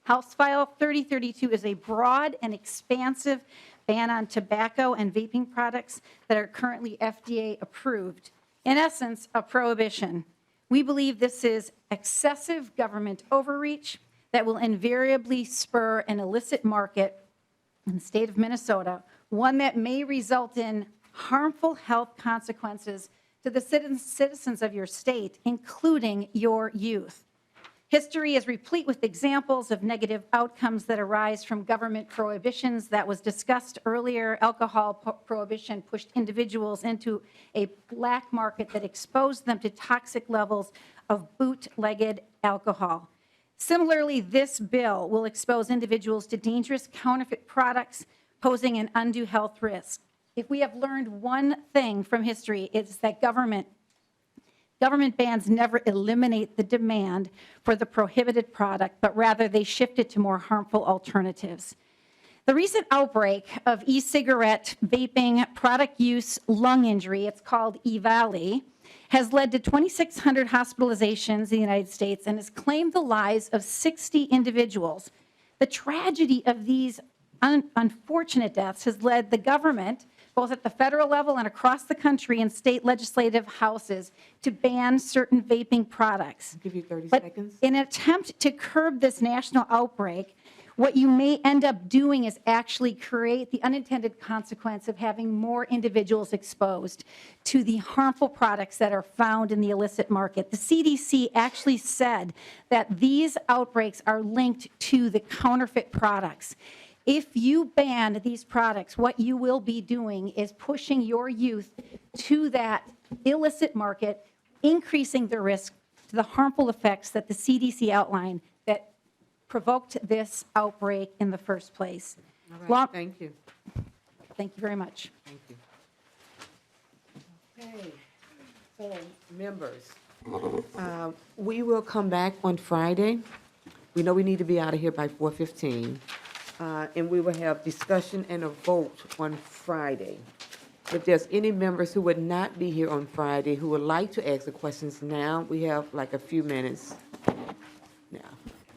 House File 3032 is a broad and expansive ban on tobacco and vaping products that are currently FDA approved. In essence, a prohibition. We believe this is excessive government overreach that will invariably spur an illicit market in the state of Minnesota, one that may result in harmful health consequences to the citizens of your state, including your youth. History is replete with examples of negative outcomes that arise from government prohibitions that was discussed earlier. Alcohol prohibition pushed individuals into a black market that exposed them to toxic levels of bootlegged alcohol. Similarly, this bill will expose individuals to dangerous counterfeit products, posing an undue health risk. If we have learned one thing from history, it's that government bans never eliminate the demand for the prohibited product, but rather they shift it to more harmful alternatives. The recent outbreak of e-cigarette vaping product use lung injury, it's called EVALI, has led to 2,600 hospitalizations in the United States and has claimed the lives of 60 individuals. The tragedy of these unfortunate deaths has led the government, both at the federal level and across the country in state legislative houses, to ban certain vaping products. I'll give you 30 but seconds. in an attempt to curb this national outbreak, what you may end up doing is actually create the unintended consequence of having more individuals exposed to the harmful products that are found in the illicit market. The CDC actually said that these outbreaks are linked to the counterfeit products. If you ban these products, what you will be doing is pushing your youth to that illicit market, increasing the risk to the harmful effects that the CDC outlined that provoked this outbreak in the first place. All right, thank you. Thank you very much. Thank you. Okay, so members, we will come back on Friday. We know we need to be out of here by 4:15. And we will have discussion and a vote on Friday. If there's any members who would not be here on Friday who would like to ask the questions now, we have like a few minutes now.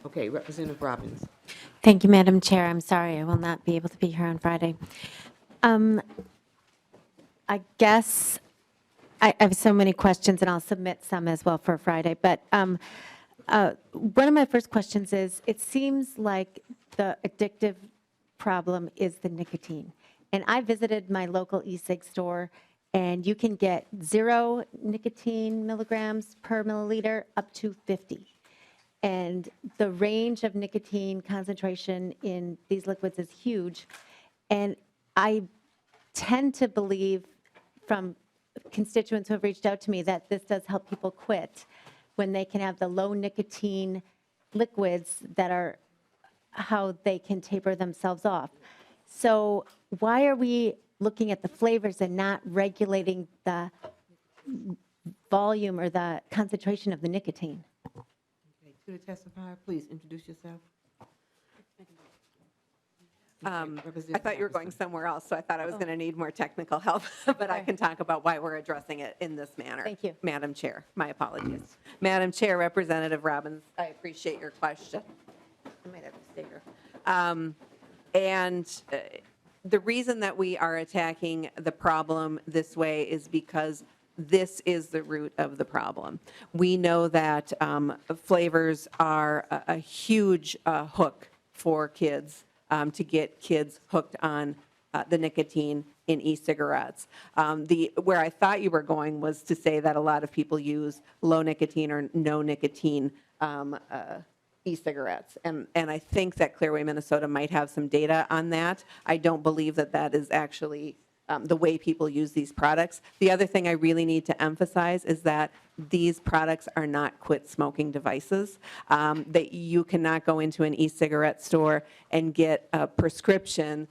Okay, Representative Robbins. Thank you, Madam Chair. I'm sorry I will not be able to be here on Friday. I guess I have so many questions, and I'll submit some as well for Friday. But one of my first questions is, it seems like the addictive problem is the nicotine. And I visited my local e-cig store, and you can get 0 nicotine milligrams per milliliter up to 50. And the range of nicotine concentration in these liquids is huge. And I tend to believe from constituents who have reached out to me that this does help people quit when they can have the low nicotine liquids that are how they can taper themselves off. So why are we looking at the flavors and not regulating the volume or the concentration of the nicotine? Okay, to the testifier, please introduce yourself. I thought you were going somewhere else, so I thought I was going to need more technical help, but I can talk about why we're addressing it in this manner. Thank you. Madam Chair, my apologies. Madam Chair, Representative Robbins, I appreciate your question. I might have to stay here. The reason that we are attacking the problem this way is because this is the root of the problem. We know that flavors are a huge hook for kids, to get kids hooked on the nicotine in e-cigarettes. Where I thought you were going was to say that a lot of people use low nicotine or no nicotine e-cigarettes. And I think that Clearway, Minnesota might have some data on that. I don't believe that that is actually the way people use these products. The other thing I really need to emphasize is that these products are not quit smoking devices. That you cannot go into an e-cigarette store and get a prescription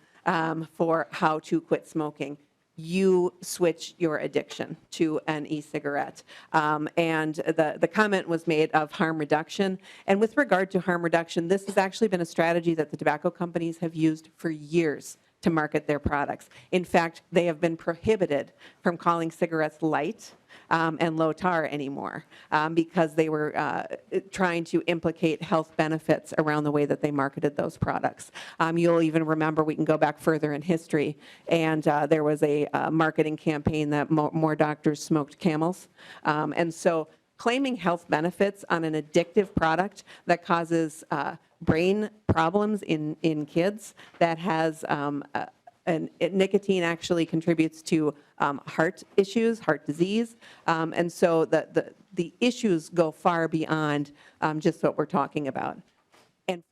for how to quit smoking. You switch your addiction to an e-cigarette. And the comment was made of harm reduction. And with regard to harm reduction, this has actually been a strategy that the tobacco companies have used for years to market their products. In fact, they have been prohibited from calling cigarettes light and low tar anymore because they were trying to implicate health benefits around the way that they marketed those products. You'll even remember, we can go back further in history, and there was a marketing campaign that more doctors smoked Camels. And so claiming health benefits on an addictive product that causes brain problems in kids, that has nicotine actually contributes to heart issues, heart disease. And so the issues go far beyond just what we're talking about. And